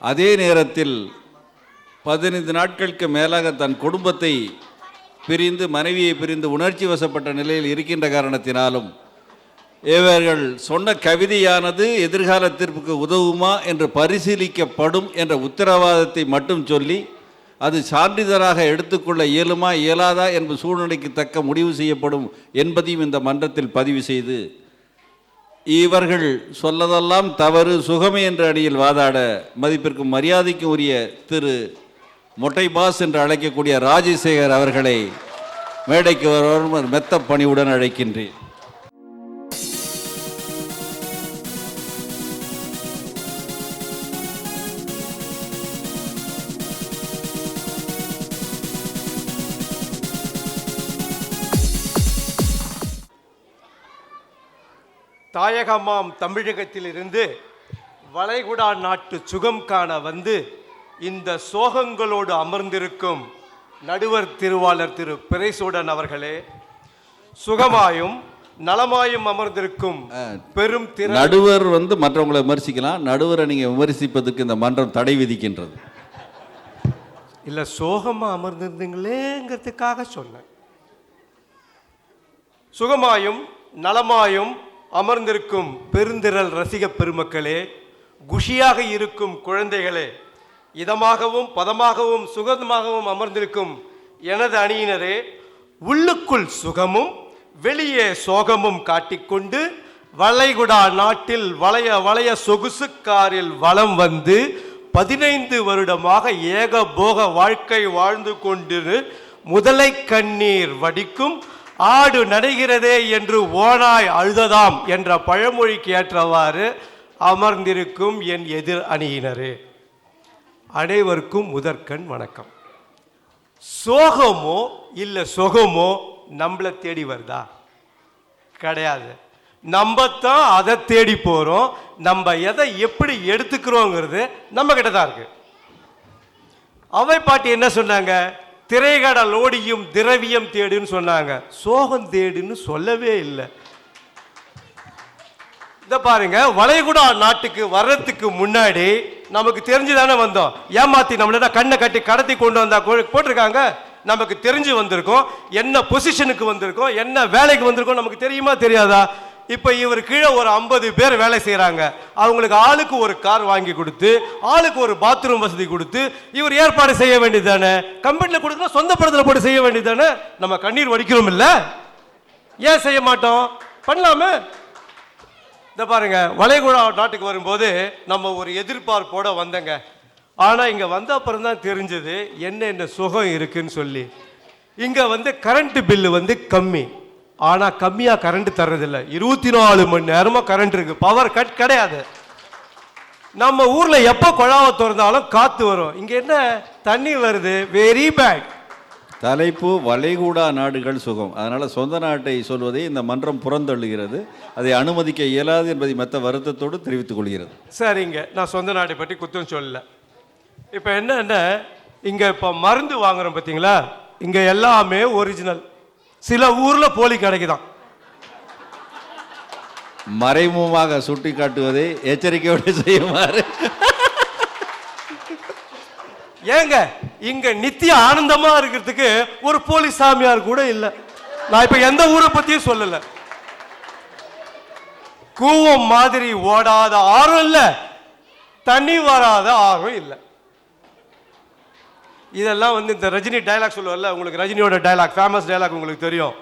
அதே நேரத்தில் 15 நாட்களுக்கு மேலாக தன் குடும்பத்தை பிரிந்து, மனைவியை பிரிந்து உணர்ச்சி வசப்பட்ட நிலையில் இருக்கின்ற காரணத்தினாலும், இவர்கள் சொன்ன கவிதையானது எதிர்கால தீர்ப்புக்கு உதவுமா என்று பரிசீலிக்கப்படும் என்ற உத்தரவாதத்தை மட்டும் சொல்லி, அது சான்றிதழாக எடுத்துக்கொள்ள இயலுமா இயலாதா என்பது சூழ்நிலைக்கு தக்க முடிவு செய்யப்படும் என்பதையும் இந்த மன்றத்தில் பதிவு செய்து, இவர்கள் சொல்லதெல்லாம் தவறு, சுகமே என்ற அடியில் வாதாட மதிப்பிற்கும் மரியாதைக்கும் உரிய திரு மொட்டை பாஸ் என்று அழைக்கக்கூடிய ராஜசேகர் அவர்களை மேடைக்கு வருவார் மெத்த பணிவுடன் அழைக்கின்றேன். தாயகமாம் தமிழகத்திலிருந்து வளைகுடா நாட்டு சுகம் காண வந்து இந்த சோகங்களோடு அமர்ந்திருக்கும் நடுவர் திருவாளர் திரு பிறைசூடன் அவர்களே, சுகமாயும் நலமாயும் அமர்ந்திருக்கும் பெரும் நடுவர் மற்றவங்களை விமர்சிக்கலாம், நடுவரை நீங்க விமர்சிப்பதற்கு இந்த மன்றம் தடை விதிக்கின்றது. இல்ல, சோகமா அமர்ந்திருந்தீங்களேங்கிறதுக்காக சொன்னேன். சுகமாயும் நலமாயும் அமர்ந்திருக்கும் பெருந்திரள் ரசிக பெருமக்களே, குஷியாக இருக்கும் குழந்தைகளே, இதமாகவும் பதமாகவும் சுகமாகவும் அமர்ந்திருக்கும் எனது அணியினரே, உள்ளுக்குள் சுகமும் வெளியே சோகமும் காட்டிக்கொண்டு வளைகுடா நாட்டில் வளைய வளைய சொகுசு காரில் வலம் வந்து 15 வருடமாக ஏகபோக வாழ்க்கை வாழ்ந்து கொண்டு முதலை கண்ணீர் வடிக்கும் ஆடு நடைகிறதே என்று ஓனாய் அழுததாம் என்ற பழமொழிக்கு ஏற்றவாறு அமர்ந்திருக்கும் என் எதிர் அணியினரே, அனைவருக்கும் முதற்கண் வணக்கம். சோகமோ இல்லை சுகமோ நம்மளை தேடி வருதா? கிடையாது. நம்ம தான் அதை தேடி போகிறோம். நம்ம எதை எப்படி எடுத்துக்கிறோங்கிறது நம்ம கிட்ட தான் இருக்கு. அவை பாட்டி என்ன சொன்னாங்க? திரைகடல் ஓடியும் திரவியம் தேடுன்னு சொன்னாங்க. சோகம் தேடுன்னு சொல்லவே இல்லை. இதை பாருங்க, வளைகுடா நாட்டுக்கு வர்றதுக்கு முன்னாடி நமக்கு தெரிஞ்சுதானே வந்தோம். ஏமாத்தி நம்மள கண்ணை கட்டி கடத்தி கொண்டு வந்தா போட்டிருக்காங்க. நமக்கு தெரிஞ்சு வந்திருக்கோம், என்ன பொசிஷனுக்கு வந்திருக்கோம், என்ன வேலைக்கு வந்திருக்கோம் நமக்கு தெரியுமா தெரியாதா? இப்போ இவர் கீழே ஒரு 50 பேர் வேலை செய்கிறாங்க. அவங்களுக்கு ஆளுக்கு ஒரு கார் வாங்கி கொடுத்து, ஆளுக்கு ஒரு பாத்ரூம் வசதி கொடுத்து இவர் ஏற்பாடு செய்ய வேண்டியது தானே? கம்பெனியில் கொடுக்கணும், சொந்த படத்தில் போட்டு செய்ய வேண்டியது தானே? நம்ம கண்ணீர் வடிக்கிறோம் இல்லை? ஏன் செய்ய மாட்டோம்? பண்ணலாமே. இந்த பாருங்க, வளைகுடா நாட்டுக்கு வரும்போது நம்ம ஒரு எதிர்பார்ப்போட வந்தங்க. ஆனால் இங்கே வந்த அப்புறம் தான் தெரிஞ்சது என்ன சுகம் இருக்குன்னு சொல்லி. இங்கே கரண்ட் பில்லு கம்மி. ஆனால் கம்மியாக கரண்ட் தர்றதில்லை. 24 மணி நேரமாக கரண்ட் இருக்கு. பவர் கட் கிடையாது. நம்ம ஊரில் எப்போ குழாவை திறந்தாலும் காற்று வரும். இங்கே என்ன தண்ணி வருது? Very bad. தலைப்பு வளைகுடா நாடுகள் சுகம். அதனால் சொந்த நாட்டை சொல்வதை இந்த மன்றம் புறந்தள்ளுகிறது. அதை அனுமதிக்க இயலாது என்பதை மற்ற வருத்தத்தோடு தெரிவித்துக் கொள்கிறது. சரிங்க, நான் சொந்த நாட்டை பற்றி குற்றம் சொல்லலை. இப்போ என்ன, இங்கே இப்போ மருந்து வாங்குறோம் பார்த்தீங்களா? இங்கே எல்லாமே ஒரிஜினல். சில ஊரில் போலி கிடைக்குதான். மறைமுகமாக சுட்டி காட்டுவதை எச்சரிக்கையோடு செய்யுமாறு. ஏங்க, இங்க நித்திய ஆனந்தமா இருக்கிறதுக்கு ஒரு போலி சாமியார் கூட இல்லை. நான் இப்ப எந்த ஊரை பத்தியும் சொல்லல. கூவம் மாதிரி ஓடாத ஆறும் இல்லை, தண்ணி வராத ஆறும் இல்லை. இதெல்லாம் இந்த ரஜினி டைலாக் சொல்லுவார்ல, உங்களுக்கு ரஜினியோட டைலாக், ஃபேமஸ் டைலாக் உங்களுக்கு தெரியும்.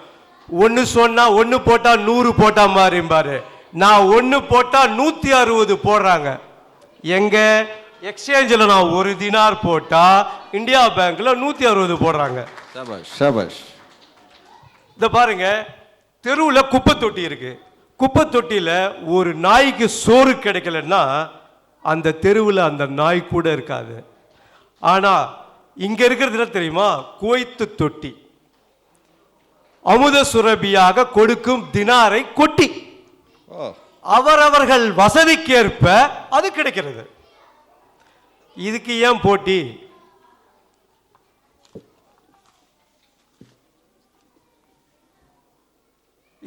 ஒன்று சொன்னா 1 போட்டா 100 போட்டா மாதிரிம்பாரு. நான் 1 போட்டா 160 போடுறாங்க. எங்க எக்ஸ்சேஞ்சில் நான் 1 தினார் போட்டா இந்தியா பேங்க்ல 160 போடுறாங்க. இதை பாருங்க, தெருவில் குப்பை தொட்டி இருக்கு. குப்பை தொட்டியில் ஒரு நாய்க்கு சோறு கிடைக்கலன்னா அந்த தெருவில் அந்த நாய் கூட இருக்காது. ஆனா இங்க இருக்கிறது என்ன தெரியுமா? குவைத்து தொட்டி. அமுத சுரபியாக கொடுக்கும் தினாரை கொட்டி அவரவர்கள் வசதிக்கேற்ப அது கிடைக்கிறது. இதுக்கு ஏன் போட்டி?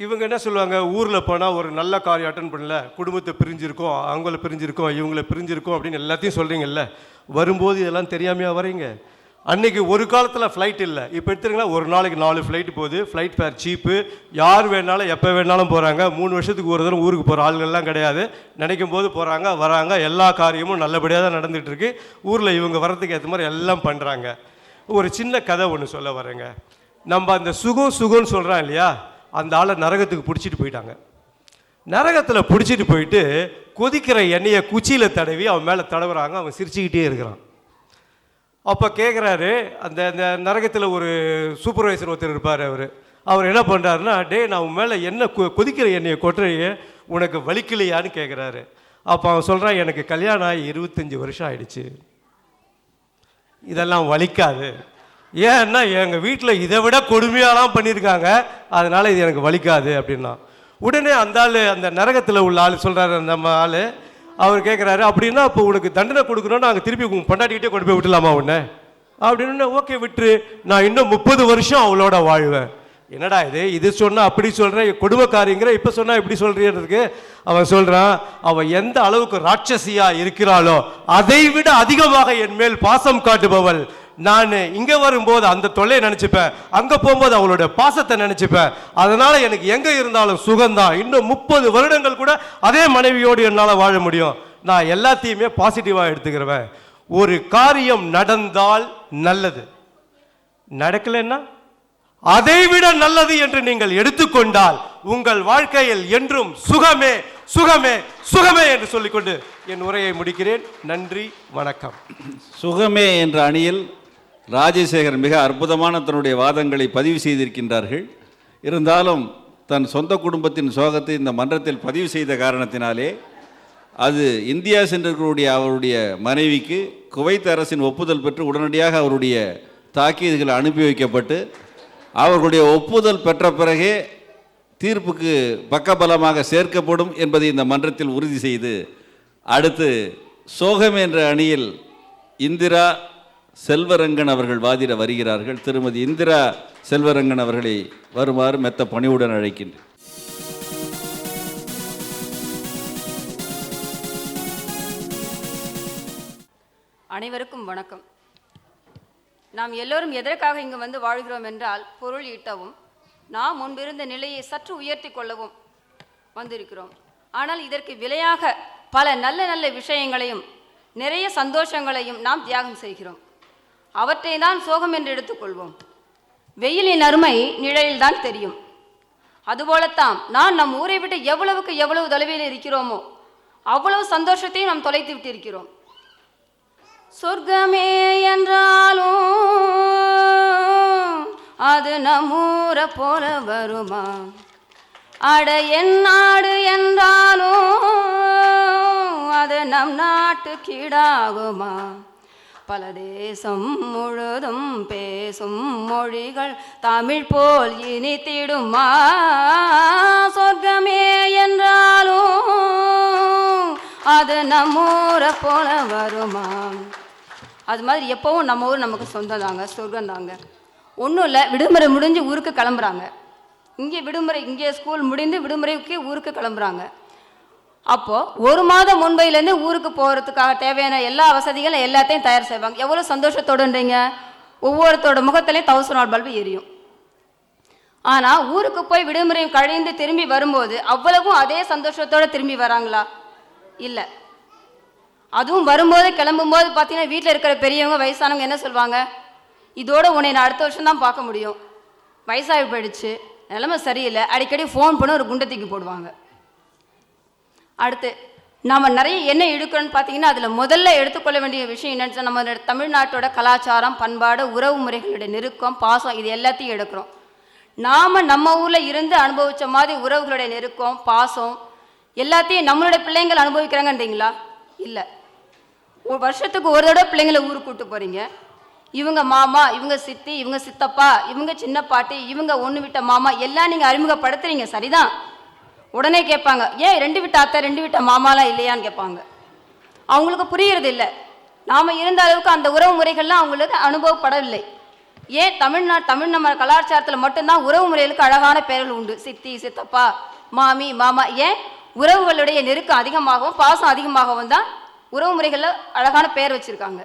இவங்க என்ன சொல்லுவாங்க, ஊரில் போனால் ஒரு நல்ல காரியம் அட்டன் பண்ணல, குடும்பத்தை பிரிஞ்சிருக்கோம், அவங்கள பிரிஞ்சிருக்கோம், இவங்கள பிரிஞ்சிருக்கோம் அப்படின்னு எல்லாத்தையும் சொல்கிறீங்கல்ல, வரும்போது இதெல்லாம் தெரியாமையா வரீங்க? அன்னைக்கு ஒரு காலத்தில் ஃப்ளைட் இல்லை, இப்போ எடுத்துருங்களா ஒரு நாளைக்கு 4 ஃப்ளைட்டு போகுது, ஃப்ளைட் ஃபேர் சீப்பு, யார் வேணாலும் எப்போ வேணாலும் போகிறாங்க. 3 வருஷத்துக்கு ஒரு தடவை ஊருக்கு போகிற ஆளுகள்லாம் கிடையாது, நினைக்கும் போது போகிறாங்க வராங்க, எல்லா காரியமும் நல்லபடியாக தான் நடந்துகிட்ருக்கு. ஊரில் இவங்க வர்றதுக்கு ஏற்ற மாதிரி எல்லாம் பண்ணுறாங்க. ஒரு சின்ன கதை ஒன்று சொல்ல வரேங்க. நம்ம அந்த சுகம்னு சொல்கிறான் இல்லையா, அந்த ஆளை நரகத்துக்கு பிடிச்சிட்டு போயிட்டாங்க. நரகத்தில் பிடிச்சிட்டு போயிட்டு கொதிக்கிற எண்ணெயை குச்சியில் தடவி அவன் மேலே தடவுறாங்க. அவன் சிரிச்சுக்கிட்டே இருக்கிறான். அப்போ கேட்குறாரு, அந்த நரகத்தில் ஒரு சூப்பர்வைசர் ஒருத்தர் இருப்பார். அவர் என்ன பண்ணுறாருன்னா, டே நான் உன் மேலே என்ன கொதிக்கிற எண்ணெயை கொட்டுறையே, உனக்கு வலிக்கலையான்னு கேட்குறாரு. அப்போ அவன் சொல்கிறான், எனக்கு கல்யாணம் ஆகி 25 வருஷம் ஆயிடுச்சு, இதெல்லாம் வலிக்காது. ஏன்னா எங்கள் வீட்டில் இதை விட கொடுமையாலாம் பண்ணியிருக்காங்க, அதனால் இது எனக்கு வலிக்காது அப்படின்னா. உடனே அந்த ஆள், அந்த நரகத்தில் உள்ள ஆள் சொல்கிறாரு, நம்ம ஆள் அவர் கேட்குறாரு, அப்படின்னா இப்போ உனக்கு தண்டனை கொடுக்கணும்னா நாங்கள் திருப்பி பொண்டாட்டிக்கிட்டே கொண்டு போய் விட்டுலாமா உன்னை அப்படின்னு. ஓகே விட்டுரு, நான் இன்னும் 30 வருஷம் அவளோட வாழ்வேன். என்னடா இது சொன்னால் அப்படி சொல்கிறேன், கொடுமைக்காரிங்கிற, இப்போ சொன்னால் இப்படி சொல்கிறீன்றதுக்கு அவன் சொல்கிறான், அவள் எந்த அளவுக்கு ராட்சசியாக இருக்கிறாளோ அதை விட அதிகமாக என் மேல் பாசம் காட்டுபவள். நான் இங்கே வரும்போது அந்த தொல்லையை நினச்சிப்பேன், அங்கே போகும்போது அவளோட பாசத்தை நினச்சிப்பேன். அதனால் எனக்கு எங்கே இருந்தாலும் சுகம்தான். இன்னும் 30 வருடங்கள் கூட அதே மனைவியோடு என்னால் வாழ முடியும். நான் எல்லாத்தையுமே பாசிட்டிவாக எடுத்துக்கிறேன். ஒரு காரியம் நடந்தால் நல்லது, நடக்கலைன்னா அதைவிட நல்லது என்று நீங்கள் எடுத்துக்கொண்டால் உங்கள் வாழ்க்கையில் என்றும் சுகமே சுகமே சுகமே என்று சொல்லிக்கொண்டு என் உரையை முடிக்கிறேன். நன்றி, வணக்கம். சுகமே என்ற அணியில் ராஜசேகர் மிக அற்புதமான தன்னுடைய வாதங்களை பதிவு செய்திருக்கின்றார்கள். இருந்தாலும் தன் சொந்த குடும்பத்தின் சோகத்தை இந்த மன்றத்தில் பதிவு செய்த காரணத்தினாலே அது இந்தியா சென்றிருக்கக்கூடிய அவருடைய மனைவிக்கு குவைத் அரசின் ஒப்புதல் பெற்று உடனடியாக அவருடைய தாக்கீதுகள் அனுப்பி வைக்கப்பட்டு அவர்களுடைய ஒப்புதல் பெற்ற பிறகே தீர்ப்புக்கு பக்கபலமாக சேர்க்கப்படும் என்பதை இந்த மன்றத்தில் உறுதி செய்து, அடுத்து சோகம் என்ற அணியில் இந்திரா செல்வரங்கன் அவர்கள் வாதிட வருகிறார்கள். திருமதி இந்திரா செல்வரங்கன் அவர்களை வருமாறு மெத்த பணிவுடன் அழைக்கின்றேன். அனைவருக்கும் வணக்கம். நாம் எல்லோரும் எதற்காக இங்கு வந்து வாழ்கிறோம் என்றால் பொருள் ஈட்டவும், நாம் முன்பிருந்த நிலையை சற்று உயர்த்தி கொள்ளவும் வந்திருக்கிறோம். ஆனால் இதற்கு விலையாக பல நல்ல நல்ல விஷயங்களையும் நிறைய சந்தோஷங்களையும் நாம் தியாகம் செய்கிறோம். அவற்றை தான் சோகம் என்று எடுத்துக்கொள்வோம். வெயிலின் அருமை நிழலில்தான் தெரியும். அதுபோலத்தான் நான் நம் ஊரை விட்டு எவ்வளவுக்கு எவ்வளவு தொலைவில் இருக்கிறோமோ அவ்வளவு சந்தோஷத்தையும் நாம் தொலைத்து விட்டு இருக்கிறோம். சொர்க்கமே என்றாலும் அது நம்மூரை போல வருமா? அட என் நாடு என்றாலும் அது நம் நாட்டு கீழாகுமா? பல தேசம் முழுதும் பேசும் மொழிகள் தமிழ் போல் இனித்திடுமா? சொர்க்கமே என்றாலும் அது நம்மூரை போல வருமா? அது மாதிரி எப்போவும் நம்ம ஊர் நமக்கு சொந்தம் தாங்க, சொர்க்கம் தாங்க. ஒன்றும் இல்லை, விடுமுறை முடிஞ்சு ஊருக்கு கிளம்புறாங்க. இங்கே ஸ்கூல் முடிந்து விடுமுறைக்கு ஊருக்கு கிளம்புறாங்க. அப்போது 1 மாதம் முன்பையிலேருந்து ஊருக்கு போகிறதுக்காக தேவையான எல்லா வசதிகளும் எல்லாத்தையும் தயார் செய்வாங்க. எவ்வளோ சந்தோஷத்தோடுன்றீங்க, ஒவ்வொருத்தோட முகத்துலேயும் 1000 வாட் பல்பு எரியும். ஆனால் ஊருக்கு போய் விடுமுறை கழிந்து திரும்பி வரும்போது அவ்வளவும் அதே சந்தோஷத்தோடு திரும்பி வராங்களா? இல்லை. அதுவும் வரும்போது கிளம்பும்போது பார்த்தீங்கன்னா வீட்டில் இருக்கிற பெரியவங்க வயசானவங்க என்ன சொல்லுவாங்க, இதோட உன்னை நான் அடுத்த வருஷம் தான் பார்க்க முடியும், வயசாகி போயிடுச்சு, நிலைமை சரியில்லை, அடிக்கடி ஃபோன் பண்ண ஒரு குண்டத்துக்கு போடுவாங்க. அடுத்து நம்ம நிறைய என்ன எடுக்கிறோன்னு பார்த்தீங்கன்னா அதில் முதல்ல எடுத்துக்கொள்ள வேண்டிய விஷயம் என்னன்னு, நம்ம தமிழ்நாட்டோட கலாச்சாரம், பண்பாடு, உறவு முறைகளுடைய நெருக்கம், பாசம், இது எல்லாத்தையும் எடுக்கிறோம். நாம் நம்ம ஊரில் இருந்து அனுபவித்த மாதிரி உறவுகளுடைய நெருக்கம், பாசம் எல்லாத்தையும் நம்மளுடைய பிள்ளைங்கள் அனுபவிக்கிறாங்கன்றீங்களா? இல்லை. ஒரு வருஷத்துக்கு ஒரு தடவை பிள்ளைங்களை ஊருக்கு கூப்பிட்டு போகிறீங்க. இவங்க மாமா, இவங்க சித்தி, இவங்க சித்தப்பா, இவங்க சின்ன பாட்டி, இவங்க ஒன்று விட்ட மாமா எல்லாம் நீங்கள் அறிமுகப்படுத்துறீங்க, சரிதான். உடனே கேட்பாங்க, ஏன் 2 விட்ட அத்தை 2 விட்ட மாமாலாம் இல்லையான்னு கேட்பாங்க. அவங்களுக்கு புரியறது இல்லை. நாம் இருந்த அளவுக்கு அந்த உறவு முறைகள்லாம் அவங்களுக்கு அனுபவப்படவில்லை. ஏன் தமிழ் நம்ம கலாச்சாரத்தில் மட்டும்தான் உறவு முறைகளுக்கு அழகான பெயர்கள் உண்டு. சித்தி, சித்தப்பா, மாமி, மாமா. ஏன் உறவுகளுடைய நெருக்கம் அதிகமாகவும் பாசம் அதிகமாகவும் தான் உறவு முறைகளில் அழகான பெயர் வச்சுருக்காங்க.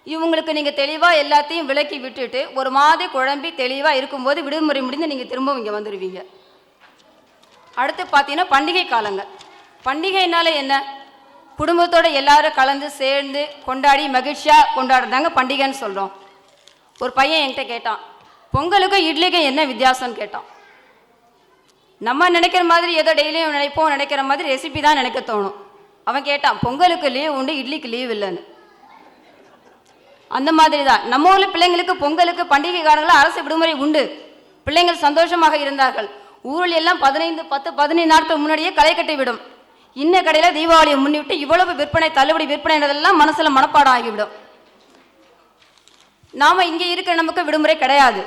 இவங்களுக்கு நீங்கள் தெளிவாக எல்லாத்தையும் விலக்கி விட்டுட்டு ஒரு மாதிரி குழம்பி தெளிவாக இருக்கும்போது விடுமுறை முடிந்து நீங்கள் திரும்பவும் இங்கே வந்துடுவீங்க. அடுத்து பார்த்தீங்கன்னா பண்டிகை காலங்கள். பண்டிகைனால என்ன? குடும்பத்தோடு எல்லாரும் கலந்து சேர்ந்து கொண்டாடி மகிழ்ச்சியாக கொண்டாடுறதாங்க பண்டிகைன்னு சொல்கிறோம். ஒரு பையன் என்கிட்ட கேட்டான், பொங்கலுக்கும் இட்லிக்கும் என்ன வித்தியாசம்னு கேட்டான். நம்ம நினைக்கிற மாதிரி ஏதோ டெய்லியும் நினைக்கிற மாதிரி ரெசிபி தான் நினைக்க தோணும். அவன் கேட்டான், பொங்கலுக்கு லீவ் உண்டு, இட்லிக்கு லீவ் இல்லைன்னு. அந்த மாதிரி தான் நம்ம ஊரில் பிள்ளைங்களுக்கு பொங்கலுக்கு பண்டிகை காலங்களில் அரசு விடுமுறை உண்டு. பிள்ளைங்கள் சந்தோஷமாக இருந்தார்கள். ஊரில் எல்லாம் 15 நாட்கள் முன்னாடியே களை கட்டி விடும். இன்ன கடையில் தீபாவளியை முன்னிட்டு இவ்வளவு விற்பனை, தள்ளுபடி விற்பனைன்றதெல்லாம் மனசில் மனப்பாடம் ஆகிவிடும். நாம் இங்கே இருக்கிற நமக்கு விடுமுறை கிடையாது.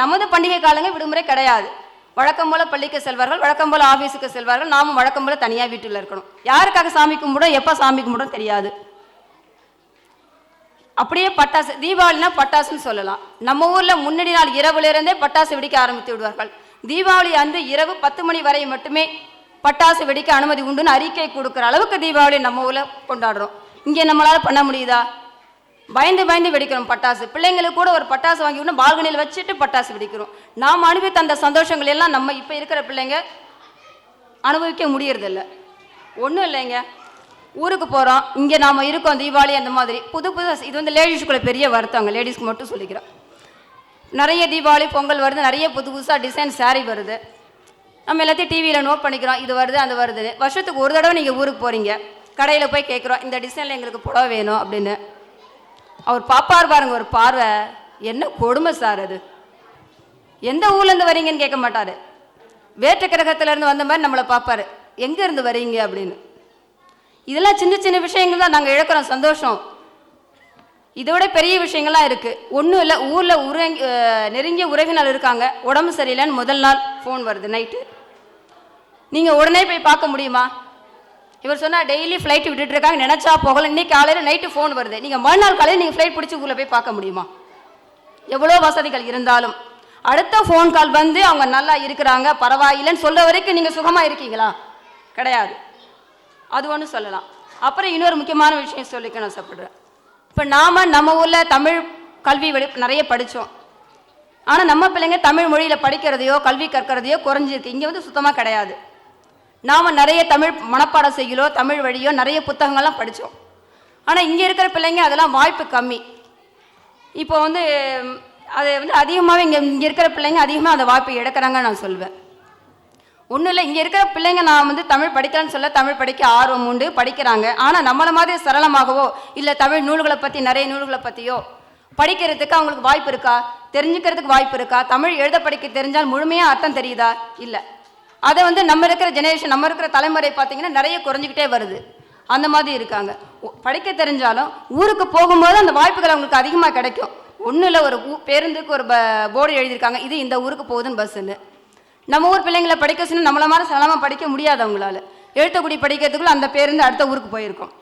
நமது பண்டிகை காலங்கள் விடுமுறை கிடையாது. வழக்கம் போல் பள்ளிக்கு செல்வார்கள், வழக்கம் போல் ஆஃபீஸுக்கு செல்வார்கள். நாமும் வழக்கம் போல் தனியாக வீட்டில் இருக்கணும். யாருக்காக சாமி கும்பிடும், எப்போ சாமி கும்பிடும் தெரியாது. அப்படியே பட்டாசு, தீபாவளினா பட்டாசுன்னு சொல்லலாம். நம்ம ஊரில் முன்னாடி நாள் இரவுலேருந்தே பட்டாசு வெடிக்க ஆரம்பித்து விடுவார்கள். தீபாவளி அன்று இரவு 10 மணி வரை மட்டுமே பட்டாசு வெடிக்க அனுமதி உண்டுன்னு அறிக்கை கொடுக்குற அளவுக்கு தீபாவளி நம்ம ஊரில் கொண்டாடுறோம். இங்கே நம்மளால் பண்ண முடியுதா? பயந்து வெடிக்கிறோம் பட்டாசு. பிள்ளைங்களுக்கு கூட ஒரு பட்டாசு வாங்கி விட்டு பால்கனியில் வச்சுட்டு பட்டாசு வெடிக்கிறோம். நாம் அனுபவித்த அந்த சந்தோஷங்கள் எல்லாம் நம்ம இப்போ இருக்கிற பிள்ளைங்க அனுபவிக்க முடியறதில்ல. ஒன்றும் இல்லைங்க, ஊருக்கு போகிறோம், இங்கே நாம் இருக்கோம், தீபாவளி அந்த மாதிரி புது இது வந்து லேடிஸ்குள்ளே பெரிய வருத்தவங்க, லேடிஸ்க்கு மட்டும் சொல்லிக்கிறோம். நிறைய தீபாவளி பொங்கல் வருது, நிறைய புதுசாக டிசைன் சாரீ வருது. நம்ம எல்லாத்தையும் டிவியில் நோட் பண்ணிக்கிறோம், இது வருது அது வருது. வருஷத்துக்கு ஒரு தடவை நீங்கள் ஊருக்கு போகிறீங்க, கடையில் போய் கேட்குறோம், இந்த டிசைனில் எங்களுக்கு புடவை வேணும் அப்படின்னு. அவர் பாப்பார் பாருங்க ஒரு பார்வை, என்ன கொடுமை சார் அது. எந்த ஊர்லேருந்து வரீங்கன்னு கேட்க மாட்டார். வேற்று கிரகத்திலேருந்து வந்த மாதிரி நம்மளை பார்ப்பார், எங்கேருந்து வரீங்க அப்படின்னு. இதெல்லாம் சின்ன சின்ன விஷயங்கள் தான் நாங்கள் இழக்கிறோம் சந்தோஷம். இதோட பெரிய விஷயங்கள்லாம் இருக்குது. ஒன்றும் இல்லை, ஊரில் நெருங்கிய உறவினர் இருக்காங்க, உடம்பு சரியில்லைன்னு முதல் நாள் ஃபோன் வருது நைட்டு. நீங்கள் உடனே போய் பார்க்க முடியுமா? இவர் சொன்னால் டெய்லி ஃப்ளைட் விட்டுட்டு இருக்காங்க, நினச்சா போகல. இன்றைக்கி காலையில் நைட்டு ஃபோன் வருது, நீங்கள் மறுநாள் காலையில் நீங்கள் ஃப்ளைட் பிடிச்சி ஊரில் போய் பார்க்க முடியுமா? எவ்வளோ வசதிகள் இருந்தாலும் அடுத்த ஃபோன் கால் வந்து அவங்க நல்லா இருக்கிறாங்க பரவாயில்லைன்னு சொல்கிற வரைக்கும் நீங்கள் சுகமாக இருக்கீங்களா? கிடையாது. அது ஒன்று சொல்லலாம். அப்புறம் இன்னொரு முக்கியமான விஷயம் சொல்லிக்க நான் சாப்பிட்றேன். இப்போ நம்ம ஊரில் தமிழ் கல்வி நிறைய படித்தோம். ஆனால் நம்ம பிள்ளைங்க தமிழ் மொழியில் படிக்கிறதையோ கல்வி கற்கிறதையோ குறைஞ்சிருக்கு. இங்கே வந்து சுத்தமாக கிடையாது. நாம் நிறைய தமிழ் மனப்பாடம் செய்யலோ தமிழ் வழியோ நிறைய புத்தகங்கள்லாம் படித்தோம். ஆனால் இங்கே இருக்கிற பிள்ளைங்க அதெல்லாம் வாய்ப்பு கம்மி. இப்போ வந்து அது வந்து அதிகமாகவே இங்கே இருக்கிற பிள்ளைங்க அதிகமாக அந்த வாய்ப்பை எடுக்கிறாங்கன்னு நான் சொல்வேன். ஒன்றும் இல்லை, இங்கே இருக்கிற பிள்ளைங்க நான் வந்து தமிழ் படிக்கலான்னு சொல்ல தமிழ் படிக்க ஆர்வம் உண்டு, படிக்கிறாங்க. ஆனால் நம்மளை மாதிரி சரளமாகவோ இல்லை தமிழ் நூல்களை பற்றி நிறைய நூல்களை பற்றியோ படிக்கிறதுக்கு அவங்களுக்கு வாய்ப்பு இருக்கா? தெரிஞ்சுக்கிறதுக்கு வாய்ப்பு இருக்கா? தமிழ் எழுத படிக்க தெரிஞ்சால் முழுமையாக அர்த்தம் தெரியுதா? இல்லை. அதை வந்து நம்ம இருக்கிற ஜெனரேஷன், நம்ம இருக்கிற தலைமுறை பார்த்திங்கன்னா நிறைய குறைஞ்சிக்கிட்டே வருது. அந்த மாதிரி இருக்காங்க. படிக்க தெரிஞ்சாலும் ஊருக்கு போகும்போது அந்த வாய்ப்புகள் அவங்களுக்கு அதிகமாக கிடைக்கும். ஒன்றும் இல்லை, ஒரு பேருந்துக்கு ஒரு போர்டு எழுதியிருக்காங்க, இது இந்த ஊருக்கு போகுதுன்னு பஸ்ஸுன்னு. நம்ம ஊர் பிள்ளைங்களை படிக்க சொன்னால் நம்மளை மாதிரி சலமாக படிக்க முடியாது அவங்களால. எழுத்தக்குடி படிக்கிறதுக்குள்ள அந்த பேருந்து அடுத்த ஊருக்கு போயிருக்கோம்.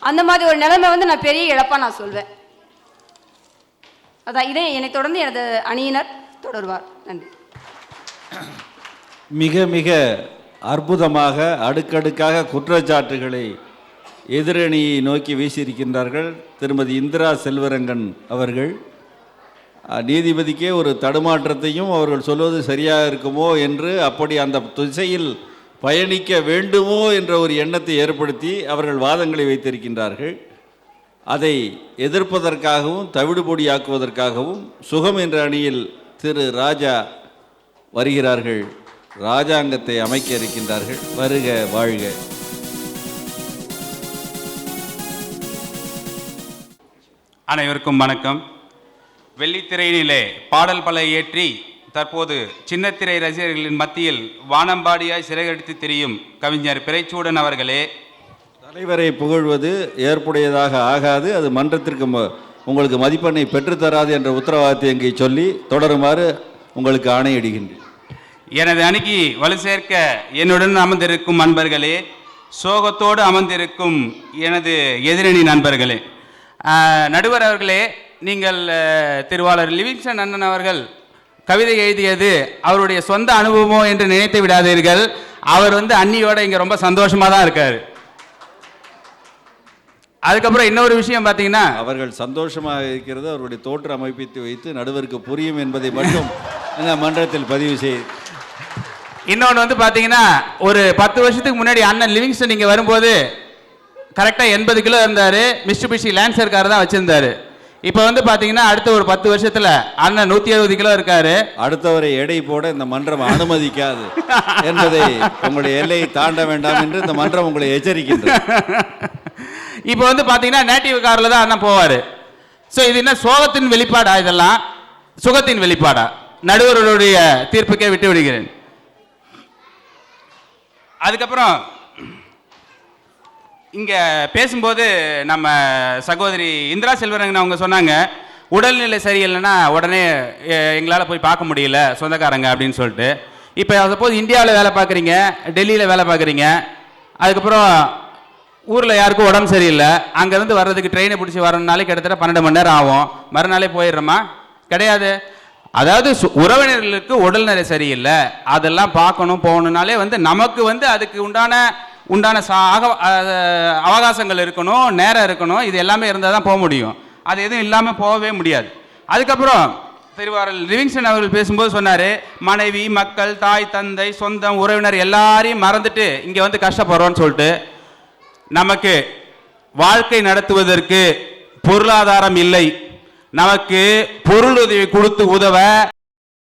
அந்த மாதிரி ஒரு நிலைமை வந்து நான் பெரிய இழப்பாக நான் சொல்வேன். அதான் இதே என்னை தொடர்ந்து எனது அணியினர் தொடர்வார். நன்றி. மிக மிக அற்புதமாக அடுக்கடுக்காக குற்றச்சாட்டுகளை எதிரணியை நோக்கி வீசியிருக்கின்றார்கள் திருமதி இந்திரா செல்வரங்கன் அவர்கள். நீதிபதிக்கே ஒரு தடுமாற்றத்தையும் அவர்கள் சொல்வது சரியாக இருக்குமோ என்று, அப்படி அந்த திசையில் பயணிக்க வேண்டுமோ என்ற ஒரு எண்ணத்தை ஏற்படுத்தி அவர்கள் வாதங்களை வைத்திருக்கின்றார்கள். அதை எதிர்ப்பதற்காகவும் தவிடுபொடியாக்குவதற்காகவும் சுகம் என்ற அணியில் திரு ராஜா வருகிறார்கள். ராஜாங்கத்தை அமைக்க இருக்கின்றார்கள். வருக வாழ்க. அனைவருக்கும் வணக்கம். வெள்ளித்திரையினிலே பாடல் பல ஏற்றி தற்போது சின்னத்திரை ரசிகர்களின் மத்தியில் வானம்பாடியாய் சிறகடித்து தெரியும் கவிஞர் பிறைச்சூடன் அவர்களே, தலைவரை புகழ்வது ஏற்புடையதாக ஆகாது, அது மன்றத்திற்கு உங்களுக்கு மதிப்பெண்ணை பெற்றுத்தராது என்ற உத்தரவாதத்தை இங்கே சொல்லி தொடருமாறு உங்களுக்கு ஆணையிடுகின்றேன். எனது அணிக்கு வலு சேர்க்க என்னுடன் அமர்ந்திருக்கும் நண்பர்களே, சோகத்தோடு அமர்ந்திருக்கும் எனது எதிரணி நண்பர்களே, நடுவர் அவர்களே, நீங்கள் திருவாளர் லிவிங்ஸ்டன் அண்ணன் அவர்கள் கவிதை எழுதியது அவருடைய சொந்த அனுபவமோ என்று நினைத்து விடாதீர்கள். அவர் அண்ணியோட இங்க ரொம்ப சந்தோஷமா தான் இருக்காரு. அதுக்கப்புறம் இன்னொரு விஷயம் பார்த்தீங்கன்னா, அவர்கள் சந்தோஷமாக இருக்கிறது அவருடைய தோற்ற அமைப்பித்து வைத்து நடுவருக்கு புரியும் என்பதை மட்டும் இந்த மன்றத்தில் பதிவு செய். இன்னொன்று பார்த்தீங்கன்னா, ஒரு 10 வருஷத்துக்கு முன்னாடி அண்ணன் லிவிங்ஸ்டன் இங்கே வரும்போது கரெக்டாக 80 கிலோ இருந்தார். மிஸ்டுபிஷி லான்சர் கார் தான் வச்சிருந்தாரு. இப்போ பார்த்தீங்கன்னா அடுத்த ஒரு 10 வருஷத்துல அண்ணன் 170 கிலோ இருக்காரு. அடுத்தவரை எடை போட இந்த மன்றம் அனுமதிக்காது என்பதை உங்களுடைய எல்லையை தாண்ட வேண்டாம் என்று இந்த மன்றம் உங்களை எச்சரிக்கின்றது. இப்போ பார்த்தீங்கன்னா நேட்டிவ் கார்ல தான் அண்ணன் போவாரு. ஸோ இது என்ன சோகத்தின் வெளிப்பாடா, இதெல்லாம் சுகத்தின் வெளிப்பாடா? நடுவர்களுடைய தீர்ப்புக்கே விட்டு விடுகிறேன். அதுக்கப்புறம் இங்கே பேசும்போது நம்ம சகோதரி இந்திரா செல்வரங்கன் அவங்க சொன்னாங்க, உடல்நிலை சரியில்லைன்னா உடனே எங்களால் போய் பார்க்க முடியல சொந்தக்காரங்க அப்படின்னு சொல்லிட்டு. இப்போ சப்போஸ் இந்தியாவில் வேலை பார்க்குறீங்க, டெல்லியில் வேலை பார்க்குறீங்க, அதுக்கப்புறம் ஊரில் யாருக்கும் உடம்பு சரியில்லை, அங்கேருந்து வர்றதுக்கு ட்ரெயினை பிடிச்சி வரணுனாலே கிட்டத்தட்ட 12 மணி நேரம் ஆகும். மறுநாளே போயிடுறோமா? கிடையாது. அதாவது உறவினர்களுக்கு உடல்நிலை சரியில்லை, அதெல்லாம் பார்க்கணும் போகணுன்னாலே நமக்கு அதுக்கு உண்டான அவகாசங்கள் இருக்கணும், நேரம் இருக்கணும். இது எல்லாமே இருந்தால் தான் போக முடியும். அது எதுவும் இல்லாமல் போகவே முடியாது. அதுக்கப்புறம் திருவாரூர் லிவிங்ஸ்டன் அவர்கள் பேசும்போது சொன்னார், மனைவி, மக்கள், தாய், தந்தை, சொந்தம், உறவினர் எல்லாரையும் மறந்துட்டு இங்கே கஷ்டப்படுறோன்னு சொல்லிட்டு. நமக்கு வாழ்க்கை நடத்துவதற்கு பொருளாதாரம் இல்லை, நமக்கு பொருளுதவி கொடுத்து உதவ